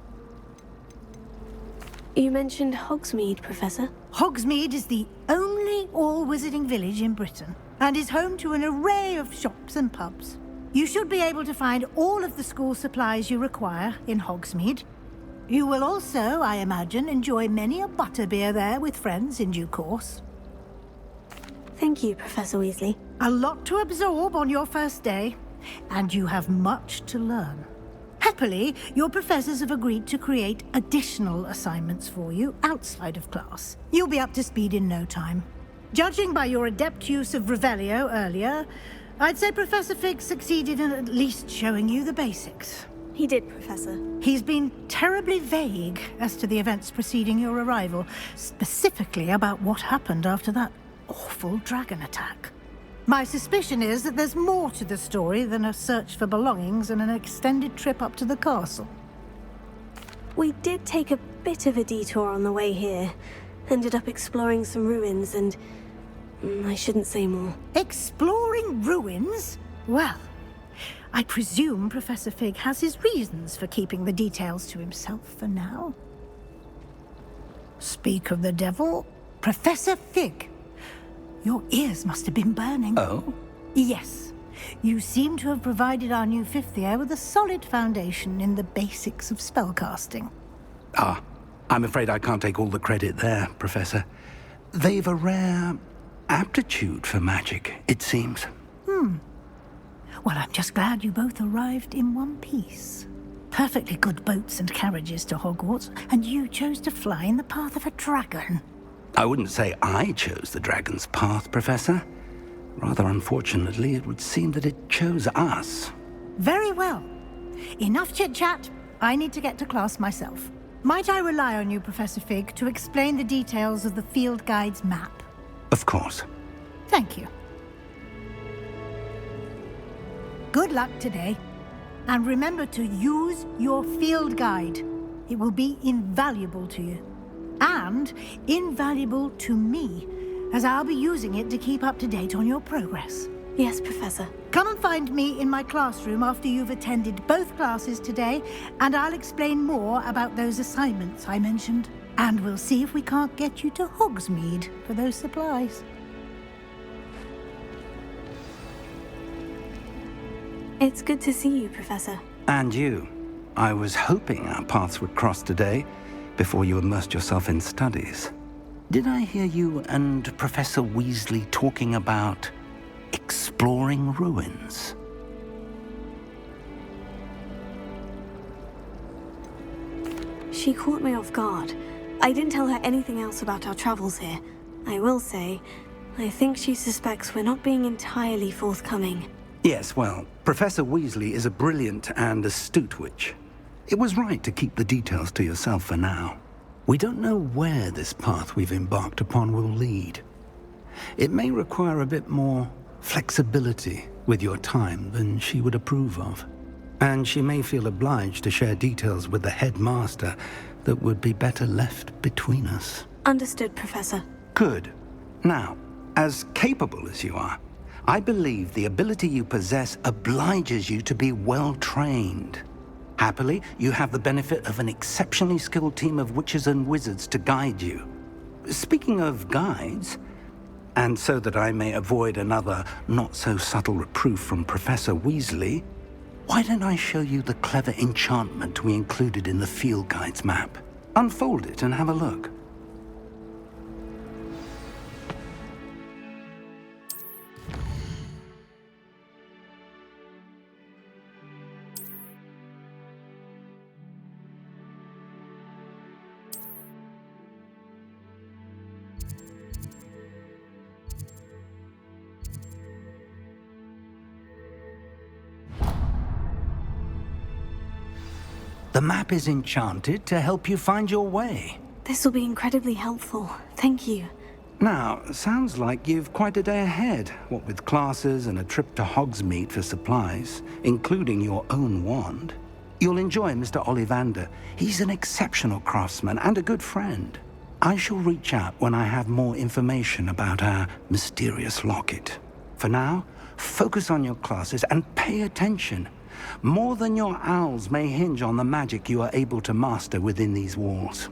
Speaker 2: You mentioned Hogsmeade, Professor.
Speaker 8: Hogsmeade is the only all-wizarding village in Britain, and is home to an array of shops and pubs. You should be able to find all of the school supplies you require in Hogsmeade. You will also, I imagine, enjoy many a butterbeer there with friends in due course.
Speaker 2: Thank you, Professor Weasley.
Speaker 8: A lot to absorb on your first day, and you have much to learn. Happily, your professors have agreed to create additional assignments for you outside of class. You'll be up to speed in no time. Judging by your adept use of Revelio earlier, I'd say Professor Fig succeeded in at least showing you the basics.
Speaker 2: He did, Professor.
Speaker 8: He's been terribly vague as to the events preceding your arrival, specifically about what happened after that awful dragon attack. My suspicion is that there's more to the story than a search for belongings and an extended trip up to the castle.
Speaker 2: We did take a bit of a detour on the way here. Ended up exploring some ruins and... I shouldn't say more.
Speaker 8: Exploring ruins? Well, I presume Professor Fig has his reasons for keeping the details to himself for now. Speak of the devil, Professor Fig. Your ears must have been burning.
Speaker 1: Oh?
Speaker 8: Yes. You seem to have provided our new fifth year with a solid foundation in the basics of spellcasting.
Speaker 1: Ah, I'm afraid I can't take all the credit there, Professor. They've a rare aptitude for magic, it seems.
Speaker 8: Well, I'm just glad you both arrived in one piece. Perfectly good boats and carriages to Hogwarts, and you chose to fly in the path of a dragon.
Speaker 1: I wouldn't say I chose the dragon's path, Professor. Rather unfortunately, it would seem that it chose us.
Speaker 8: Very well. Enough chit-chat. I need to get to class myself. Might I rely on you, Professor Fig, to explain the details of the field guide's map?
Speaker 1: Of course.
Speaker 8: Thank you. Good luck today. And remember to use your field guide. It will be invaluable to you. And invaluable to me, as I'll be using it to keep up to date on your progress.
Speaker 2: Yes, Professor.
Speaker 8: Come and find me in my classroom after you've attended both classes today, and I'll explain more about those assignments I mentioned. And we'll see if we can't get you to Hogsmeade for those supplies.
Speaker 2: It's good to see you, Professor.
Speaker 1: And you. I was hoping our paths would cross today, before you immersed yourself in studies. Did I hear you and Professor Weasley talking about exploring ruins?
Speaker 2: She caught me off guard. I didn't tell her anything else about our travels here. I will say, I think she suspects we're not being entirely forthcoming.
Speaker 1: Yes, well, Professor Weasley is a brilliant and astute witch. It was right to keep the details to yourself for now. We don't know where this path we've embarked upon will lead. It may require a bit more flexibility with your time than she would approve of. And she may feel obliged to share details with the headmaster that would be better left between us.
Speaker 2: Understood, Professor.
Speaker 1: Good. Now, as capable as you are, I believe the ability you possess obliges you to be well trained. Happily, you have the benefit of an exceptionally skilled team of witches and wizards to guide you. Speaking of guides, and so that I may avoid another not-so-subtle reproof from Professor Weasley, why don't I show you the clever enchantment we included in the field guide's map? Unfold it and have a look. The map is enchanted to help you find your way.
Speaker 2: This will be incredibly helpful. Thank you.
Speaker 1: Now, sounds like you've quite a day ahead, what with classes and a trip to Hogsmeade for supplies, including your own wand. You'll enjoy Mr. Ollivander. He's an exceptional craftsman and a good friend. I shall reach out when I have more information about our mysterious locket. For now, focus on your classes and pay attention. More than your owls may hinge on the magic you are able to master within these walls.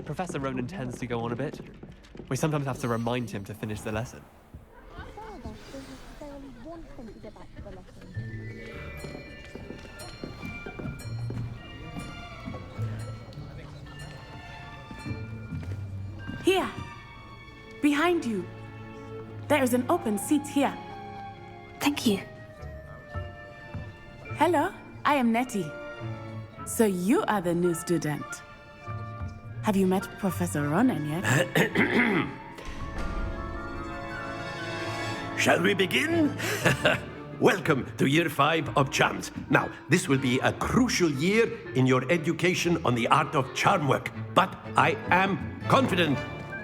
Speaker 15: Professor Ronan tends to go on a bit. We sometimes have to remind him to finish the lesson.
Speaker 16: Here! Behind you! There is an open seat here.
Speaker 2: Thank you.
Speaker 16: Hello, I am Nettie. So you are the new student. Have you met Professor Ronan yet?
Speaker 5: Shall we begin? Welcome to Year 5 of Charms. Now, this will be a crucial year in your education on the art of charm work, but I am confident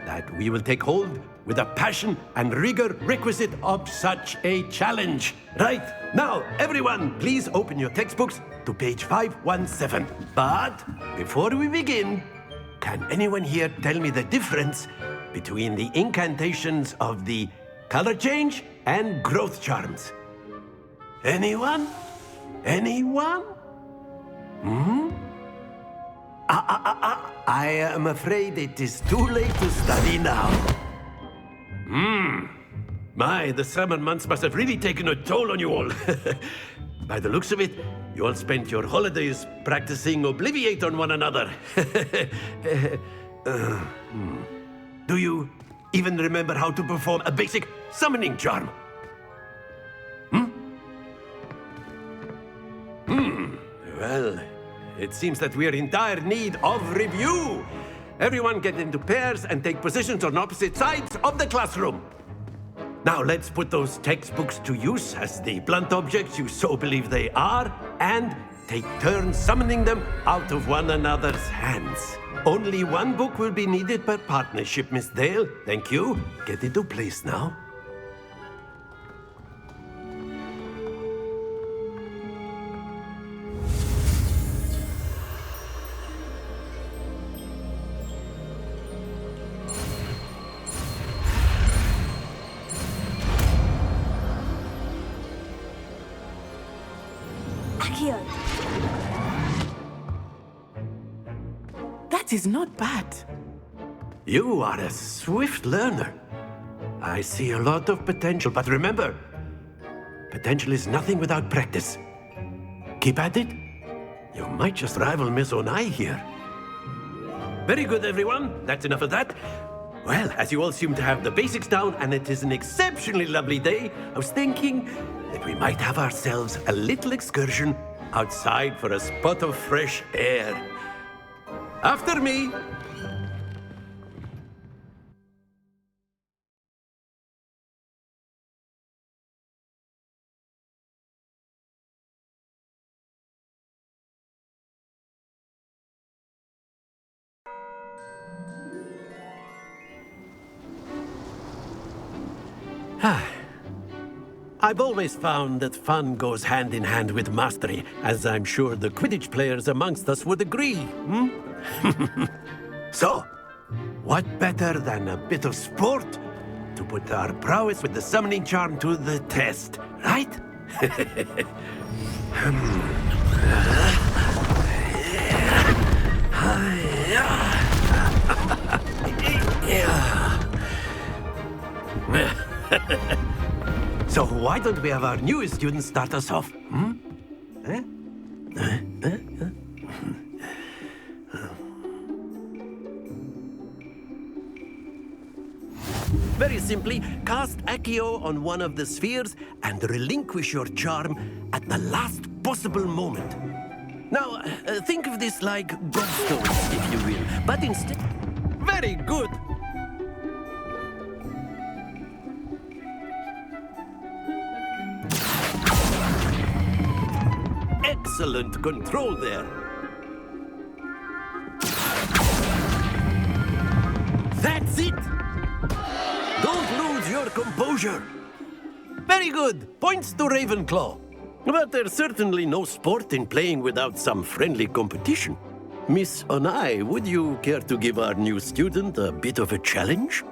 Speaker 5: that we will take hold with the passion and rigor requisite of such a challenge. Right, now, everyone, please open your textbooks to page 517. But before we begin, can anyone here tell me the difference between the incantations of the color change and growth charms? Anyone? Anyone? I am afraid it is too late to study now. My, the summer months must have really taken a toll on you all. By the looks of it, you all spent your holidays practicing Obliviate on one another. Do you even remember how to perform a basic summoning charm? Well, it seems that we are in dire need of review. Everyone get into pairs and take positions on opposite sides of the classroom. Now let's put those textbooks to use as the blunt objects you so believe they are, and take turns summoning them out of one another's hands. Only one book will be needed per partnership, Miss Dale. Thank you. Get into place now.
Speaker 16: That is not bad.
Speaker 5: You are a swift learner. I see a lot of potential, but remember, potential is nothing without practice. Keep at it. You might just rival Miss Onai here. Very good, everyone. That's enough of that. Well, as you all seem to have the basics down, and it is an exceptionally lovely day, I was thinking that we might have ourselves a little excursion outside for a spot of fresh air. After me. I've always found that fun goes hand in hand with mastery, as I'm sure the Quidditch players amongst us would agree. So, what better than a bit of sport to put our prowess with the summoning charm to the test, right? So why don't we have our newest student start us off? Very simply, cast Accio on one of the spheres and relinquish your charm at the last possible moment. Now, think of this like gobstones, if you will, but instead... Very good! Excellent control there. That's it! Don't lose your composure. Very good. Points to Ravenclaw. But there's certainly no sport in playing without some friendly competition. Miss Onai, would you care to give our new student a bit of a challenge?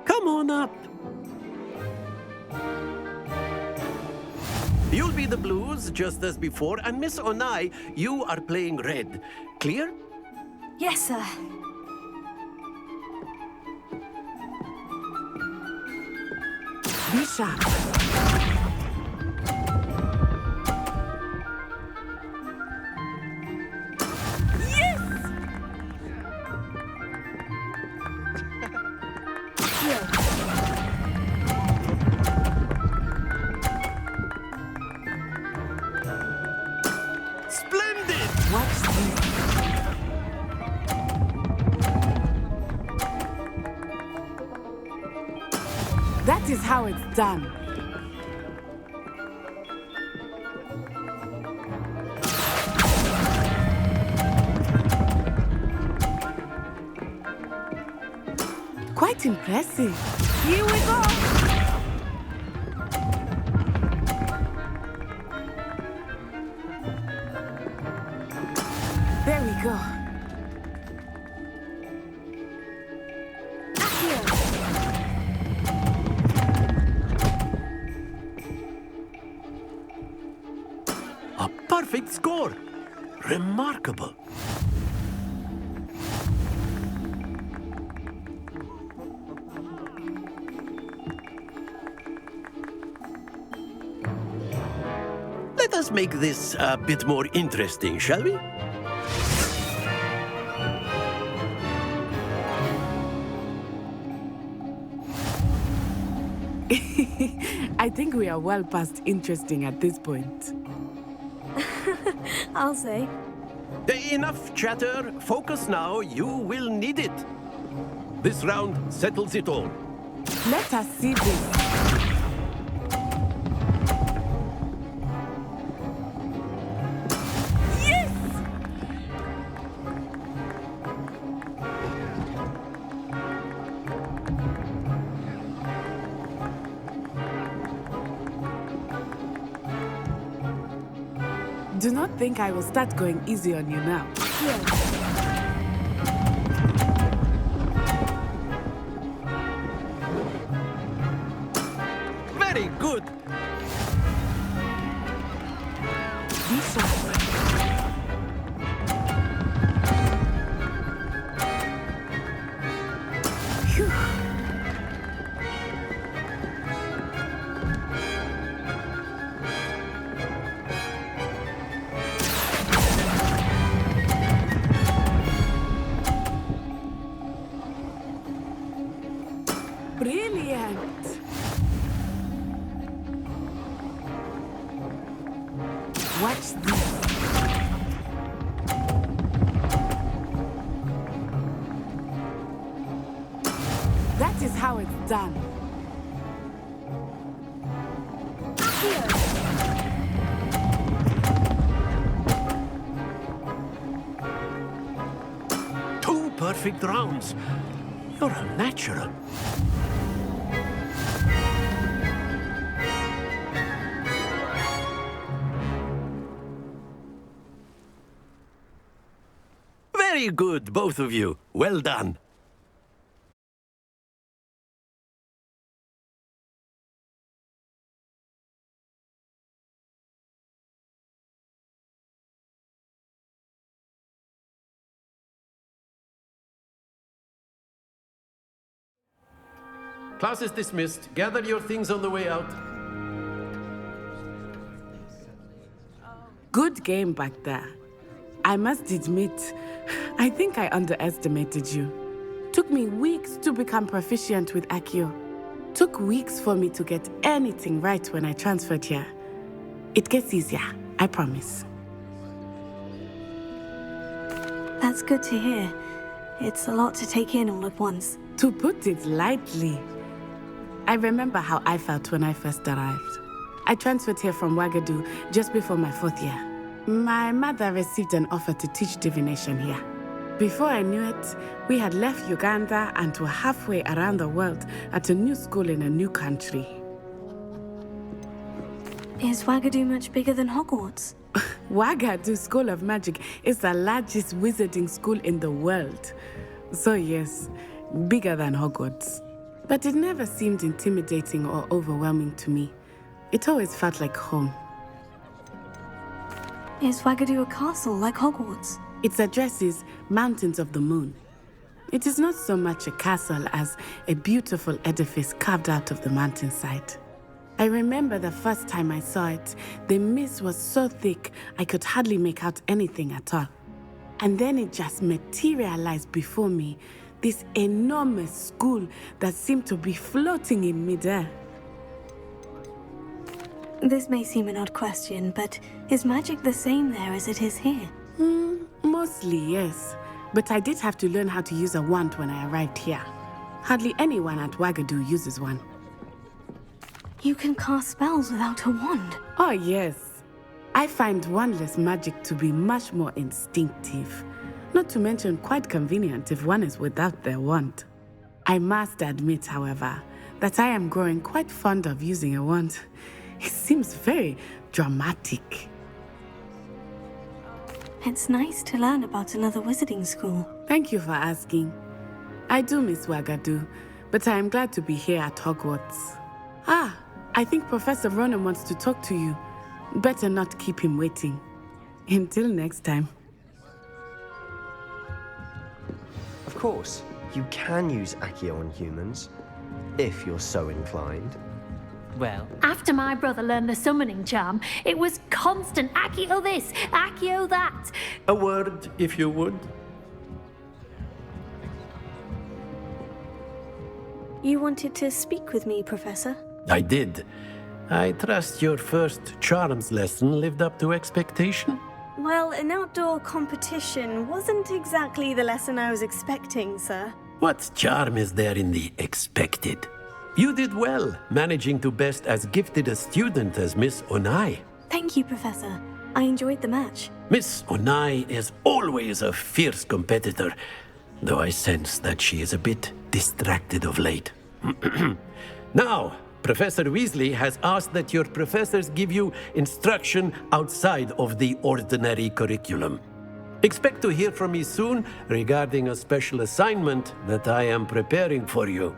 Speaker 5: Come on up. You'll be the blues, just as before, and Miss Onai, you are playing red. Clear?
Speaker 2: Yes, sir.
Speaker 16: Be sharp. That is how it's done. Quite impressive. Here we go. There we go.
Speaker 5: A perfect score. Remarkable. Let us make this a bit more interesting, shall we?
Speaker 16: I think we are well past interesting at this point.
Speaker 2: I'll say.
Speaker 5: Enough chatter. Focus now. You will need it. This round settles it all.
Speaker 16: Let us see this.
Speaker 2: Yes!
Speaker 16: Do not think I will start going easy on you now.
Speaker 5: Very good.
Speaker 16: Brilliant! Watch this. That is how it's done.
Speaker 5: Two perfect rounds. You're a natural. Very good, both of you. Well done.
Speaker 17: Class is dismissed. Gather your things on the way out.
Speaker 16: Good game back there. I must admit, I think I underestimated you. Took me weeks to become proficient with Accio. Took weeks for me to get anything right when I transferred here. It gets easier, I promise.
Speaker 2: That's good to hear. It's a lot to take in all at once.
Speaker 16: To put it lightly, I remember how I felt when I first arrived. I transferred here from Wagadu just before my 4th year. My mother received an offer to teach divination here. Before I knew it, we had left Uganda and were halfway around the world at a new school in a new country.
Speaker 2: Is Wagadu much bigger than Hogwarts?
Speaker 16: Wagadu School of Magic is the largest wizarding school in the world. So yes, bigger than Hogwarts. But it never seemed intimidating or overwhelming to me. It always felt like home.
Speaker 2: Is Wagadu a castle like Hogwarts?
Speaker 16: Its address is Mountains of the Moon. It is not so much a castle as a beautiful edifice carved out of the mountainside. I remember the first time I saw it, the mist was so thick I could hardly make out anything at all. And then it just materialized before me, this enormous school that seemed to be floating in midair.
Speaker 2: This may seem an odd question, but is magic the same there as it is here?
Speaker 16: Mostly, yes. But I did have to learn how to use a wand when I arrived here. Hardly anyone at Wagadu uses one.
Speaker 2: You can cast spells without a wand?
Speaker 16: Oh, yes. I find wandless magic to be much more instinctive. Not to mention quite convenient if one is without their wand. I must admit, however, that I am growing quite fond of using a wand. It seems very dramatic.
Speaker 2: It's nice to learn about another wizarding school.
Speaker 16: Thank you for asking. I do miss Wagadu, but I am glad to be here at Hogwarts. I think Professor Ronan wants to talk to you. Better not keep him waiting. Until next time.
Speaker 18: Of course, you can use Accio on humans, if you're so inclined.
Speaker 19: Well,
Speaker 13: after my brother learned the summoning charm, it was constant Accio this, Accio that.
Speaker 17: A word, if you would.
Speaker 2: You wanted to speak with me, Professor?
Speaker 5: I did. I trust your first charms lesson lived up to expectation?
Speaker 2: Well, an outdoor competition wasn't exactly the lesson I was expecting, sir.
Speaker 5: What charm is there in the expected? You did well, managing to best as gifted a student as Miss Onai.
Speaker 2: Thank you, Professor. I enjoyed the match.
Speaker 5: Miss Onai is always a fierce competitor, though I sense that she is a bit distracted of late. Now,
Speaker 17: Professor Weasley has asked that your professors give you instruction outside of the ordinary curriculum. Expect to hear from me soon regarding a special assignment that I am preparing for you.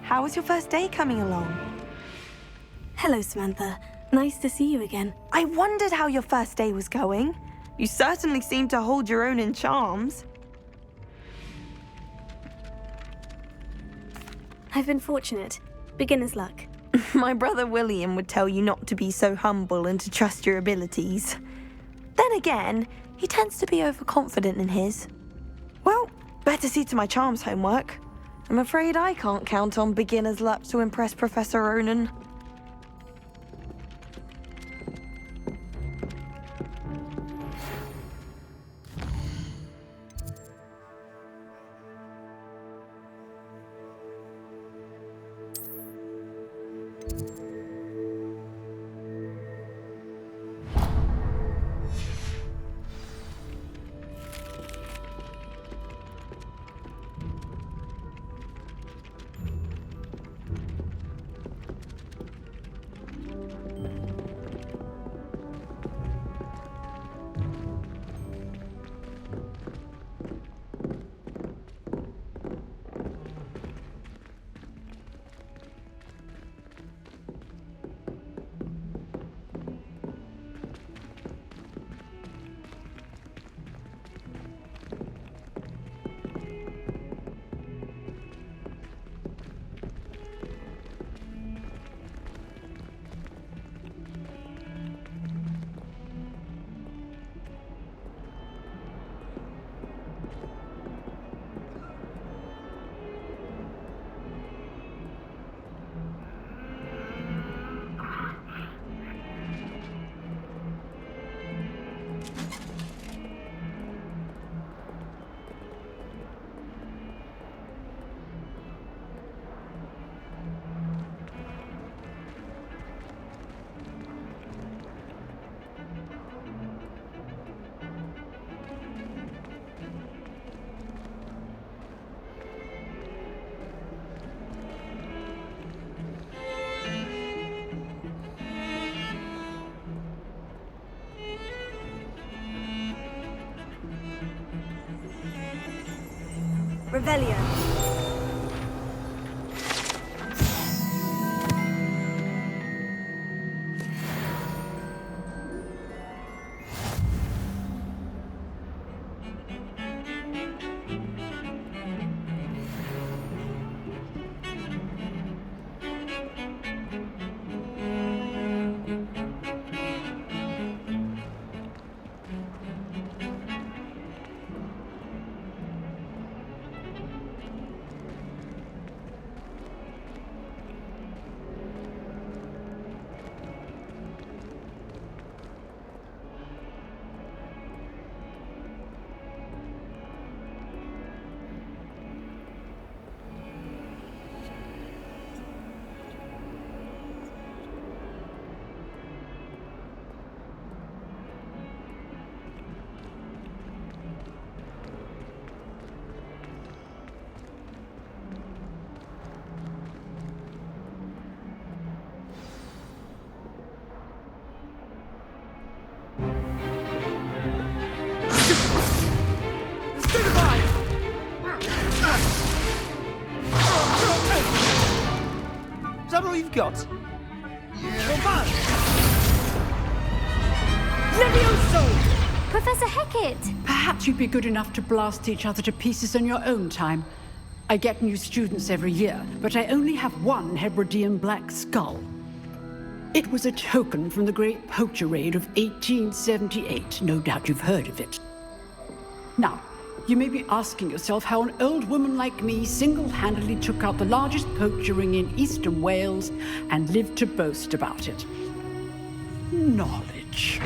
Speaker 14: How was your first day coming along?
Speaker 2: Hello, Samantha. Nice to see you again.
Speaker 14: I wondered how your first day was going. You certainly seem to hold your own in charms.
Speaker 2: I've been fortunate. Beginner's luck.
Speaker 14: My brother William would tell you not to be so humble and to trust your abilities. Then again, he tends to be overconfident in his. Well, better see to my charms homework. I'm afraid I can't count on beginner's luck to impress Professor Ronan.
Speaker 2: Revelio.
Speaker 12: Is that all you've got?
Speaker 2: Levioso! Professor Hecat!
Speaker 19: Perhaps you'd be good enough to blast each other to pieces in your own time. I get new students every year, but I only have one Hebridean black skull. It was a token from the Great Poacher Raid of 1878. No doubt you've heard of it. Now, you may be asking yourself how an old woman like me single-handedly took out the largest poacher ring in eastern Wales and lived to boast about it. Knowledge. teach.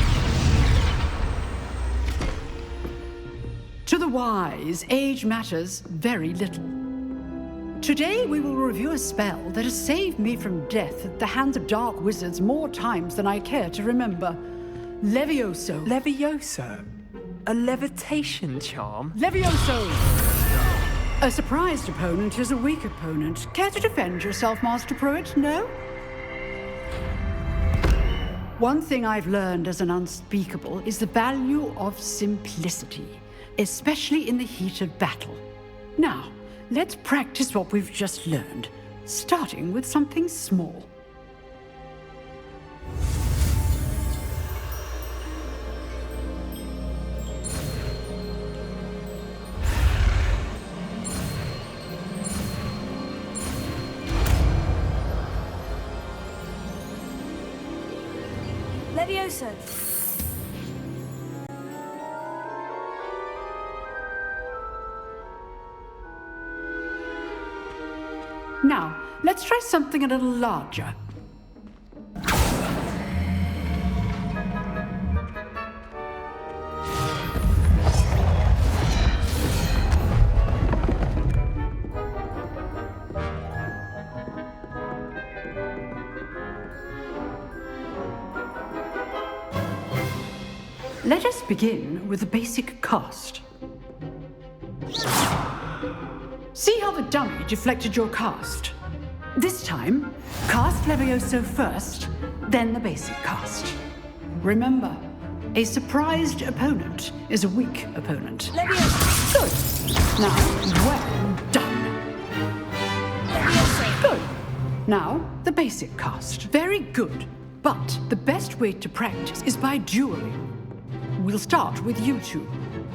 Speaker 19: To the wise, age matters very little. Today we will review a spell that has saved me from death at the hands of dark wizards more times than I care to remember. Levioso.
Speaker 15: Levioso? A levitation charm?
Speaker 19: Levioso! A surprised opponent is a weak opponent. Care to defend yourself, Master Pruitt? No? One thing I've learned as an unspeakable is the value of simplicity, especially in the heat of battle. Now, let's practice what we've just learned, starting with something small.
Speaker 2: Levioso.
Speaker 19: Now, let's try something a little larger. Let us begin with the basic cast. See how the dummy deflected your cast? This time, cast Levioso first, then the basic cast. Remember, a surprised opponent is a weak opponent.
Speaker 2: Levioso.
Speaker 19: Good. Now, well done.
Speaker 2: Levioso.
Speaker 19: Good. Now, the basic cast. Very good. But the best way to practice is by dueling. We'll start with you two.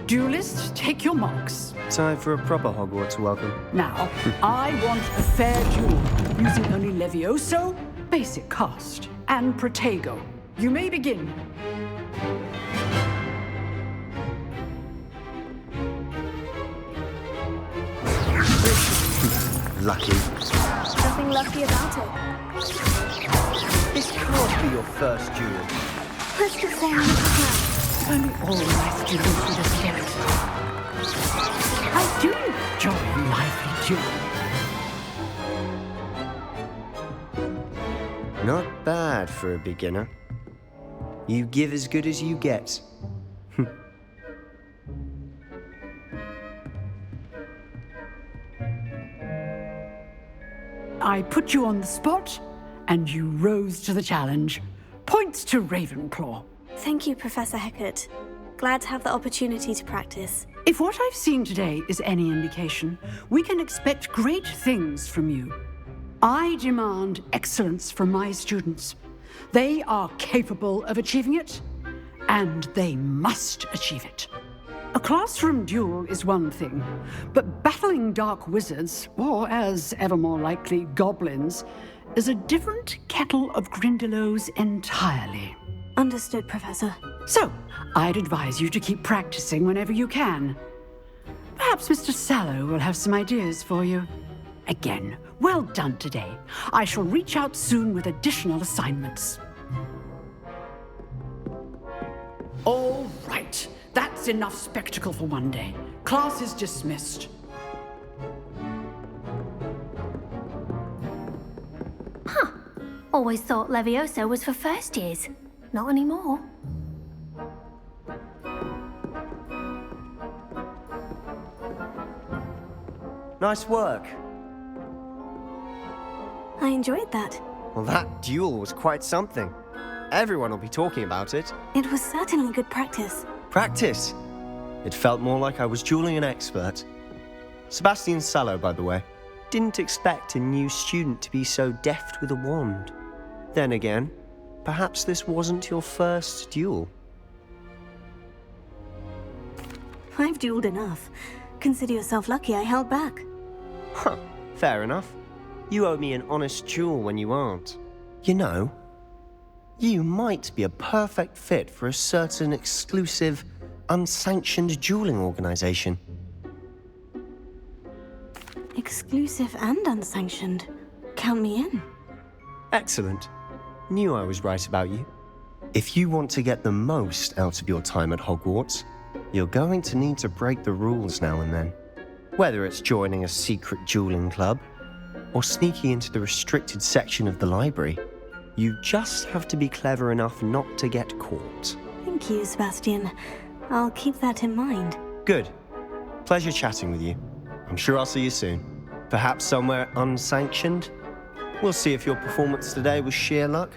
Speaker 19: Duelists, take your marks.
Speaker 18: Time for a proper Hogwarts welcome.
Speaker 19: Now, I want a fair duel, using only Levioso, basic cast, and Protego. You may begin.
Speaker 18: Lucky.
Speaker 2: Nothing lucky about it.
Speaker 18: This can't be your first duel.
Speaker 2: Let's just say I'm not.
Speaker 19: Only all my students with a spirit. I do enjoy lively dueling.
Speaker 18: Not bad for a beginner. You give as good as you get.
Speaker 19: I put you on the spot, and you rose to the challenge. Points to Ravenclaw.
Speaker 2: Thank you, Professor Hecat. Glad to have the opportunity to practice.
Speaker 19: If what I've seen today is any indication, we can expect great things from you. I demand excellence from my students. They are capable of achieving it, and they must achieve it. A classroom duel is one thing, but battling dark wizards, or as ever more likely, goblins, is a different kettle of Grindylows entirely.
Speaker 2: Understood, Professor.
Speaker 19: So, I'd advise you to keep practicing whenever you can. Perhaps Mr. Sallow will have some ideas for you. Again, well done today. I shall reach out soon with additional assignments. All right. That's enough spectacle for one day. Class is dismissed.
Speaker 13: Huh. Always thought Levioso was for first years. Not anymore.
Speaker 18: Nice work.
Speaker 2: I enjoyed that.
Speaker 18: Well, that duel was quite something. Everyone will be talking about it.
Speaker 2: It was certainly good practice.
Speaker 18: Practice? It felt more like I was dueling an expert. Sebastian Sallow, by the way. Didn't expect a new student to be so deft with a wand. Then again, perhaps this wasn't your first duel.
Speaker 2: I've dueled enough. Consider yourself lucky I held back.
Speaker 18: Huh, fair enough. You owe me an honest duel when you aren't. You know, you might be a perfect fit for a certain exclusive, unsanctioned dueling organization.
Speaker 2: Exclusive and unsanctioned. Count me in.
Speaker 18: Excellent. Knew I was right about you. If you want to get the most out of your time at Hogwarts, you're going to need to break the rules now and then. Whether it's joining a secret dueling club or sneaking into the restricted section of the library, you just have to be clever enough not to get caught.
Speaker 2: Thank you, Sebastian. I'll keep that in mind.
Speaker 18: Good. Pleasure chatting with you. I'm sure I'll see you soon. Perhaps somewhere unsanctioned? We'll see if your performance today was sheer luck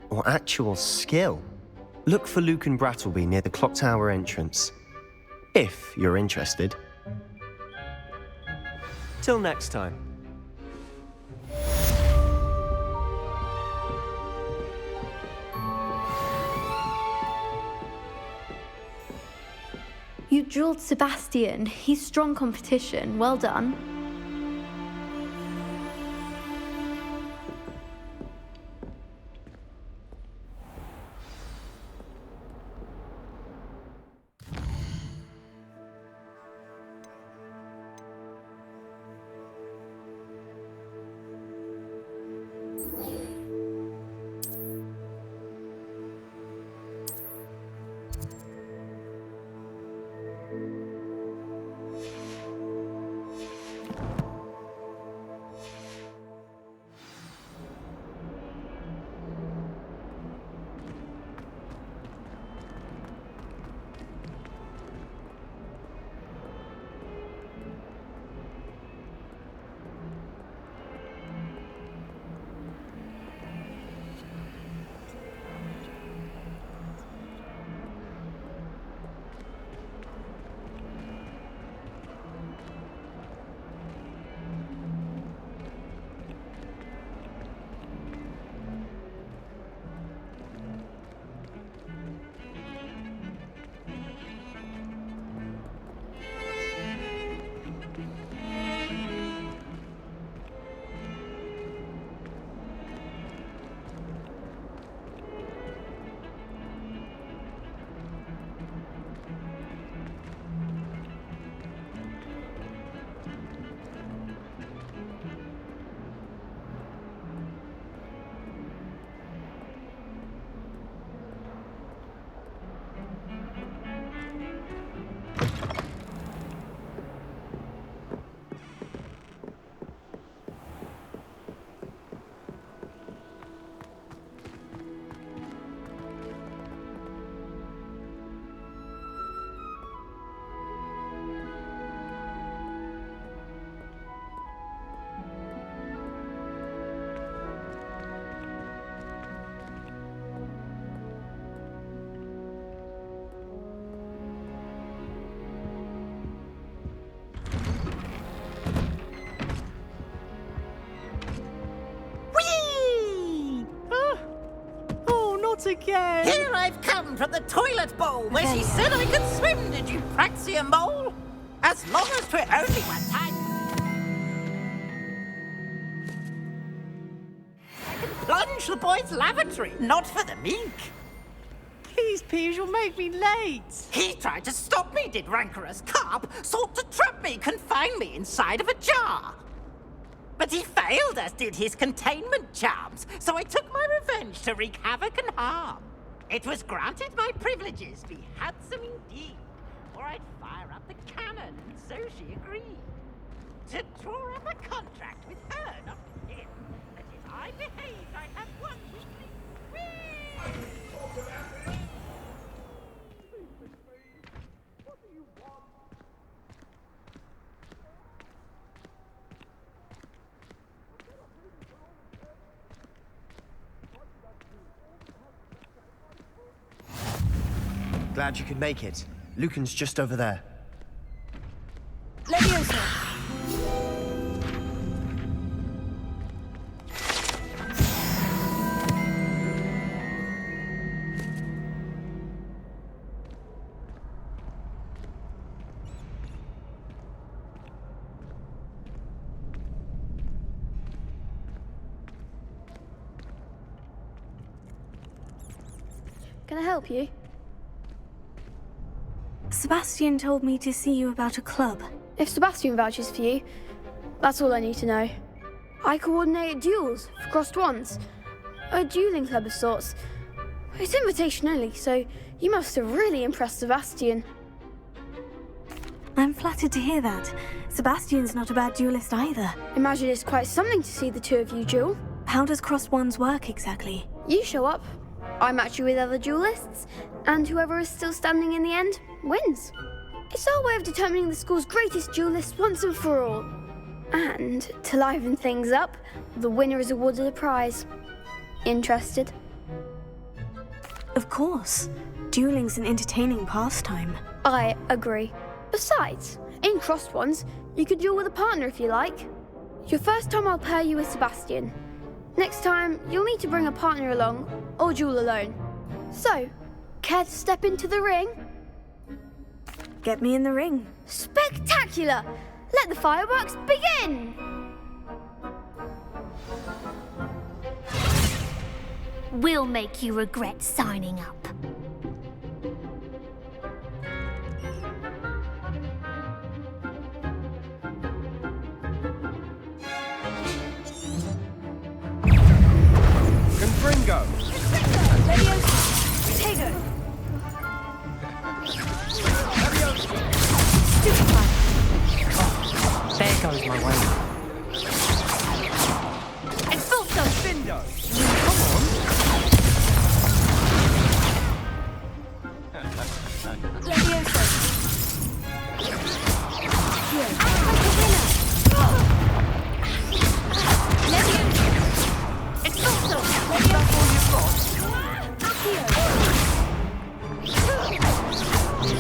Speaker 18: or actual skill. Look for Luke and Brattleby near the clock tower entrance, if you're interested. Till next time.
Speaker 10: You drilled Sebastian. He's strong competition. Well done.
Speaker 20: Again. Here I've come from the toilet bowl where she said I could swim, did you praxia mole? As long as 'twere only one time. I can plunge the boys' lavatory, not for the meek. Please, Piers, you'll make me late. He tried to stop me, did rancorous carp, sought to trap me, confine me inside of a jar. But he failed, as did his containment charms, so I took my revenge to wreak havoc and harm. It was granted my privileges be handsome indeed, or I'd fire up the cannon, and so she agreed. To draw up a contract with her, not with him, that if I behaved, I'd have one weekly.
Speaker 18: Glad you could make it. Lucan's just over there.
Speaker 10: Leviosa! Can I help you?
Speaker 2: Sebastian told me to see you about a club.
Speaker 10: If Sebastian vouches for you, that's all I need to know. I coordinate duels for crossed wands. A dueling club of sorts.
Speaker 21: It's invitation only, so you must have really impressed Sebastian.
Speaker 2: I'm flattered to hear that. Sebastian's not a bad duelist either.
Speaker 21: Imagine it's quite something to see the two of you duel.
Speaker 2: How does crossed wands work exactly?
Speaker 21: You show up, I match you with other duelists, and whoever is still standing in the end wins. It's our way of determining the school's greatest duelist once and for all. And to liven things up, the winner is awarded a prize. Interested?
Speaker 2: Of course. Dueling's an entertaining pastime.
Speaker 21: I agree. Besides, in crossed wands, you could duel with a partner if you like. Your first time I'll pair you with Sebastian. Next time, you'll need to bring a partner along, or duel alone. So, care to step into the ring?
Speaker 2: Get me in the ring.
Speaker 21: Spectacular! Let the fireworks begin!
Speaker 13: We'll make you regret signing up.
Speaker 22: Confringo!
Speaker 21: Tego!
Speaker 12: There goes my way.
Speaker 21: Expulso!
Speaker 22: Bindo!
Speaker 21: Levioso! Expulso!
Speaker 22: That's all you've got?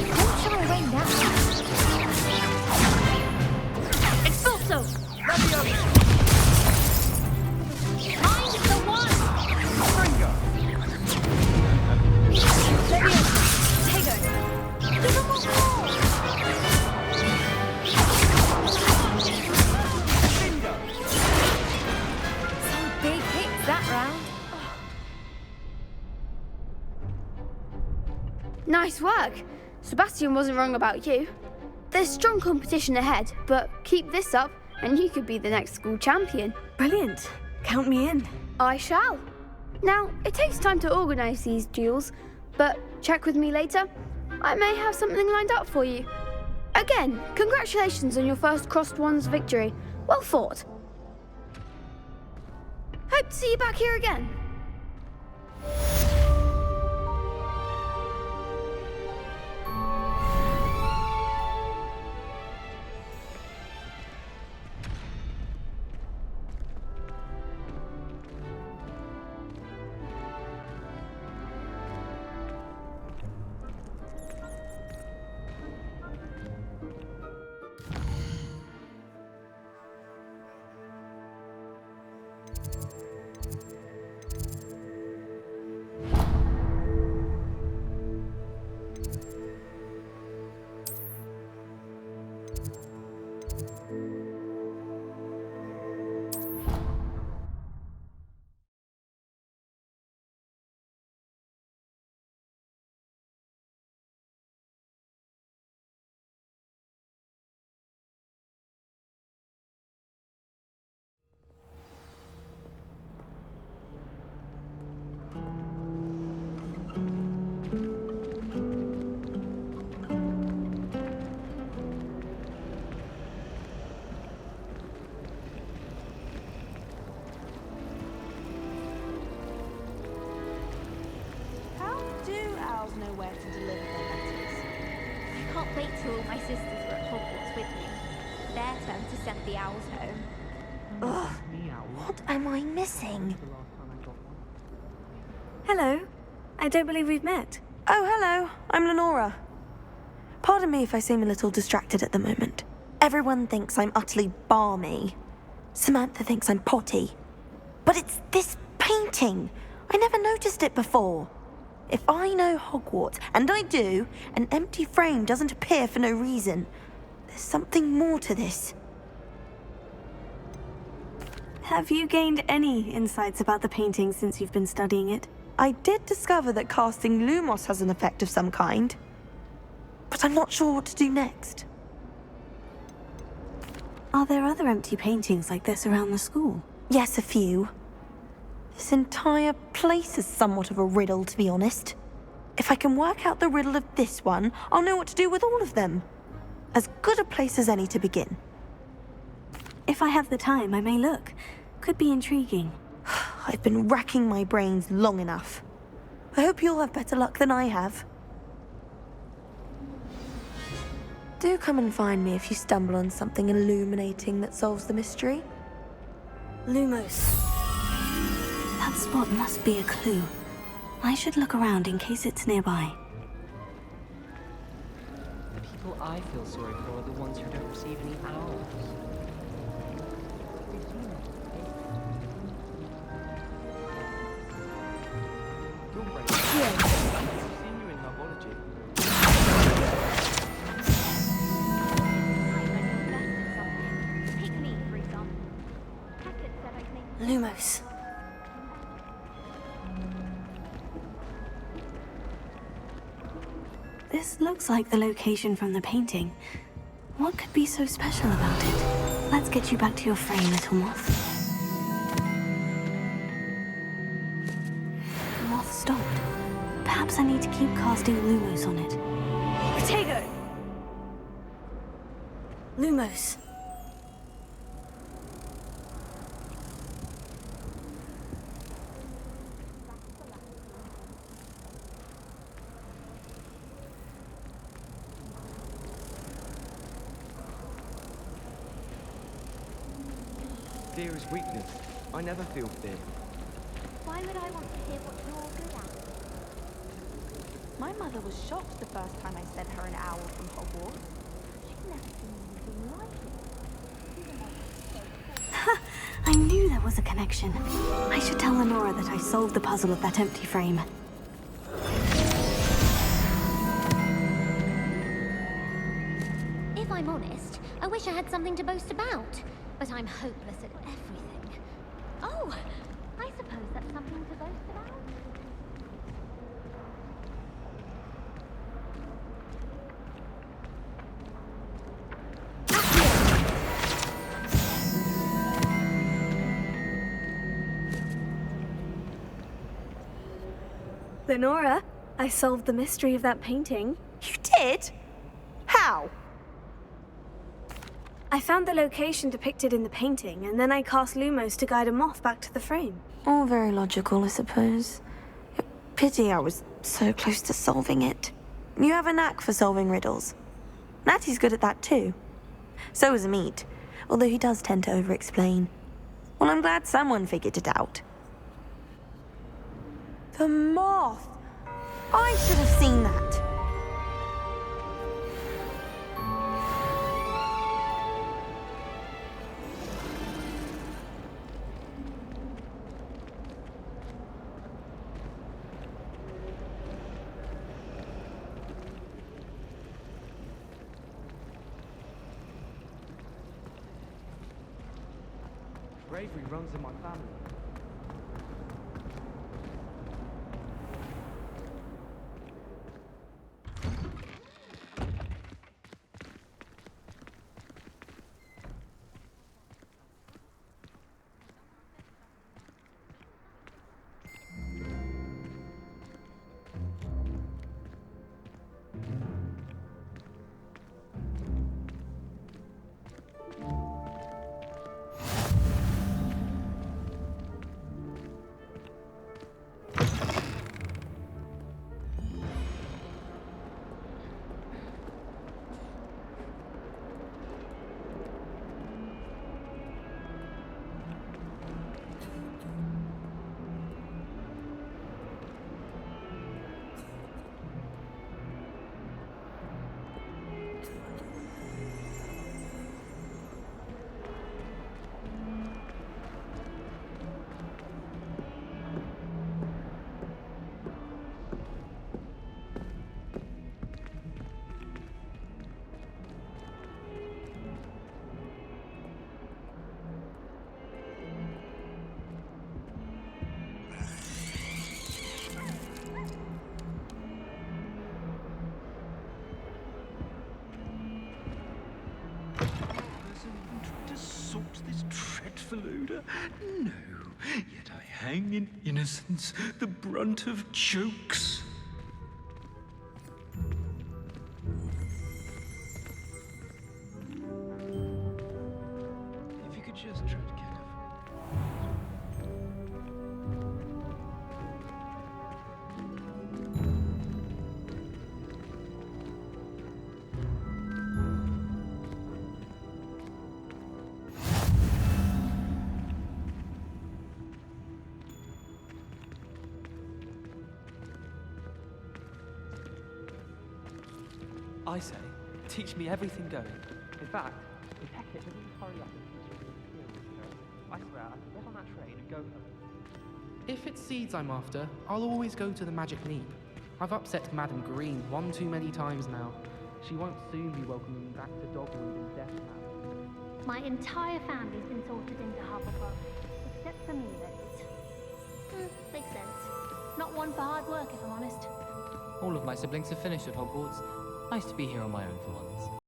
Speaker 13: Don't shy away now.
Speaker 21: Expulso!
Speaker 13: Mind the one!
Speaker 22: Confringo!
Speaker 21: Levioso! Tego!
Speaker 13: Give him a call!
Speaker 22: Bindo!
Speaker 13: Some big hits that round.
Speaker 21: Nice work. Sebastian wasn't wrong about you. There's strong competition ahead, but keep this up and you could be the next school champion.
Speaker 2: Brilliant. Count me in.
Speaker 21: I shall. Now, it takes time to organise these duels, but check with me later. I may have something lined up for you. Again, congratulations on your first crossed wands victory. Well fought. Hope to see you back here again.
Speaker 10: Know where to deliver their letters.
Speaker 13: I can't wait till all my sisters were at Hogwarts with me. Their turn to send the owls home.
Speaker 14: Ugh, what am I missing?
Speaker 2: Hello. I don't believe we've met.
Speaker 14: Oh, hello. I'm Lenora. Pardon me if I seem a little distracted at the moment. Everyone thinks I'm utterly balmy. Samantha thinks I'm potty. But it's this painting. I never noticed it before. If I know Hogwarts, and I do, an empty frame doesn't appear for no reason. There's something more to this.
Speaker 2: Have you gained any insights about the painting since you've been studying it?
Speaker 14: I did discover that casting Lumos has an effect of some kind. But I'm not sure what to do next.
Speaker 2: Are there other empty paintings like this around the school?
Speaker 14: Yes, a few. This entire place is somewhat of a riddle, to be honest. If I can work out the riddle of this one, I'll know what to do with all of them. As good a place as any to begin.
Speaker 2: If I have the time, I may look. Could be intriguing.
Speaker 14: I've been racking my brains long enough. I hope you'll have better luck than I have. Do come and find me if you stumble on something illuminating that solves the mystery.
Speaker 2: Lumos. That spot must be a clue. I should look around in case it's nearby.
Speaker 3: The people I feel sorry for are the ones who don't receive any hours.
Speaker 2: Lumos. This looks like the location from the painting. What could be so special about it? Let's get you back to your frame, little moth. The moth stopped. Perhaps I need to keep casting Lumos on it. Protego! Lumos.
Speaker 3: Fear is weakness. I never feel fear.
Speaker 13: Why would I want to hear what you're good at?
Speaker 14: My mother was shocked the first time I sent her an owl from Hogwarts.
Speaker 13: She's never seen anything like it.
Speaker 2: Ha! I knew there was a connection. I should tell Lenora that I solved the puzzle of that empty frame.
Speaker 13: If I'm honest, I wish I had something to boast about. But I'm hopeless at everything. Oh, I suppose that's something to boast about.
Speaker 2: Lenora, I solved the mystery of that painting.
Speaker 14: You did? How?
Speaker 2: I found the location depicted in the painting, and then I cast Lumos to guide a moth back to the frame.
Speaker 14: All very logical, I suppose. Pity I was so close to solving it. You have a knack for solving riddles. Natty's good at that too. So is Amit, although he does tend to over-explain. Well, I'm glad someone figured it out. The moth! I should have seen that.
Speaker 3: Bravery runs in my family.
Speaker 1: This dreadful odor? No, yet I
Speaker 4: hang in innocence the brunt of jokes. If you could just try to kind of...
Speaker 12: I say, teach me everything going. In fact, if Hecket doesn't hurry up and teach me these skills, I swear I can get on that train and go home.
Speaker 6: If it's seeds I'm after, I'll always go to the Magic Neep. I've upset Madam Green one too many times now. She won't soon be welcoming me back to Dogwood and Death Valley.
Speaker 13: My entire family's been sorted into Hufflepuff, except for me, that is. Makes sense. Not one for hard work, if I'm honest.
Speaker 3: All of my siblings have finished at Hogwarts. Nice to be here on my own for once.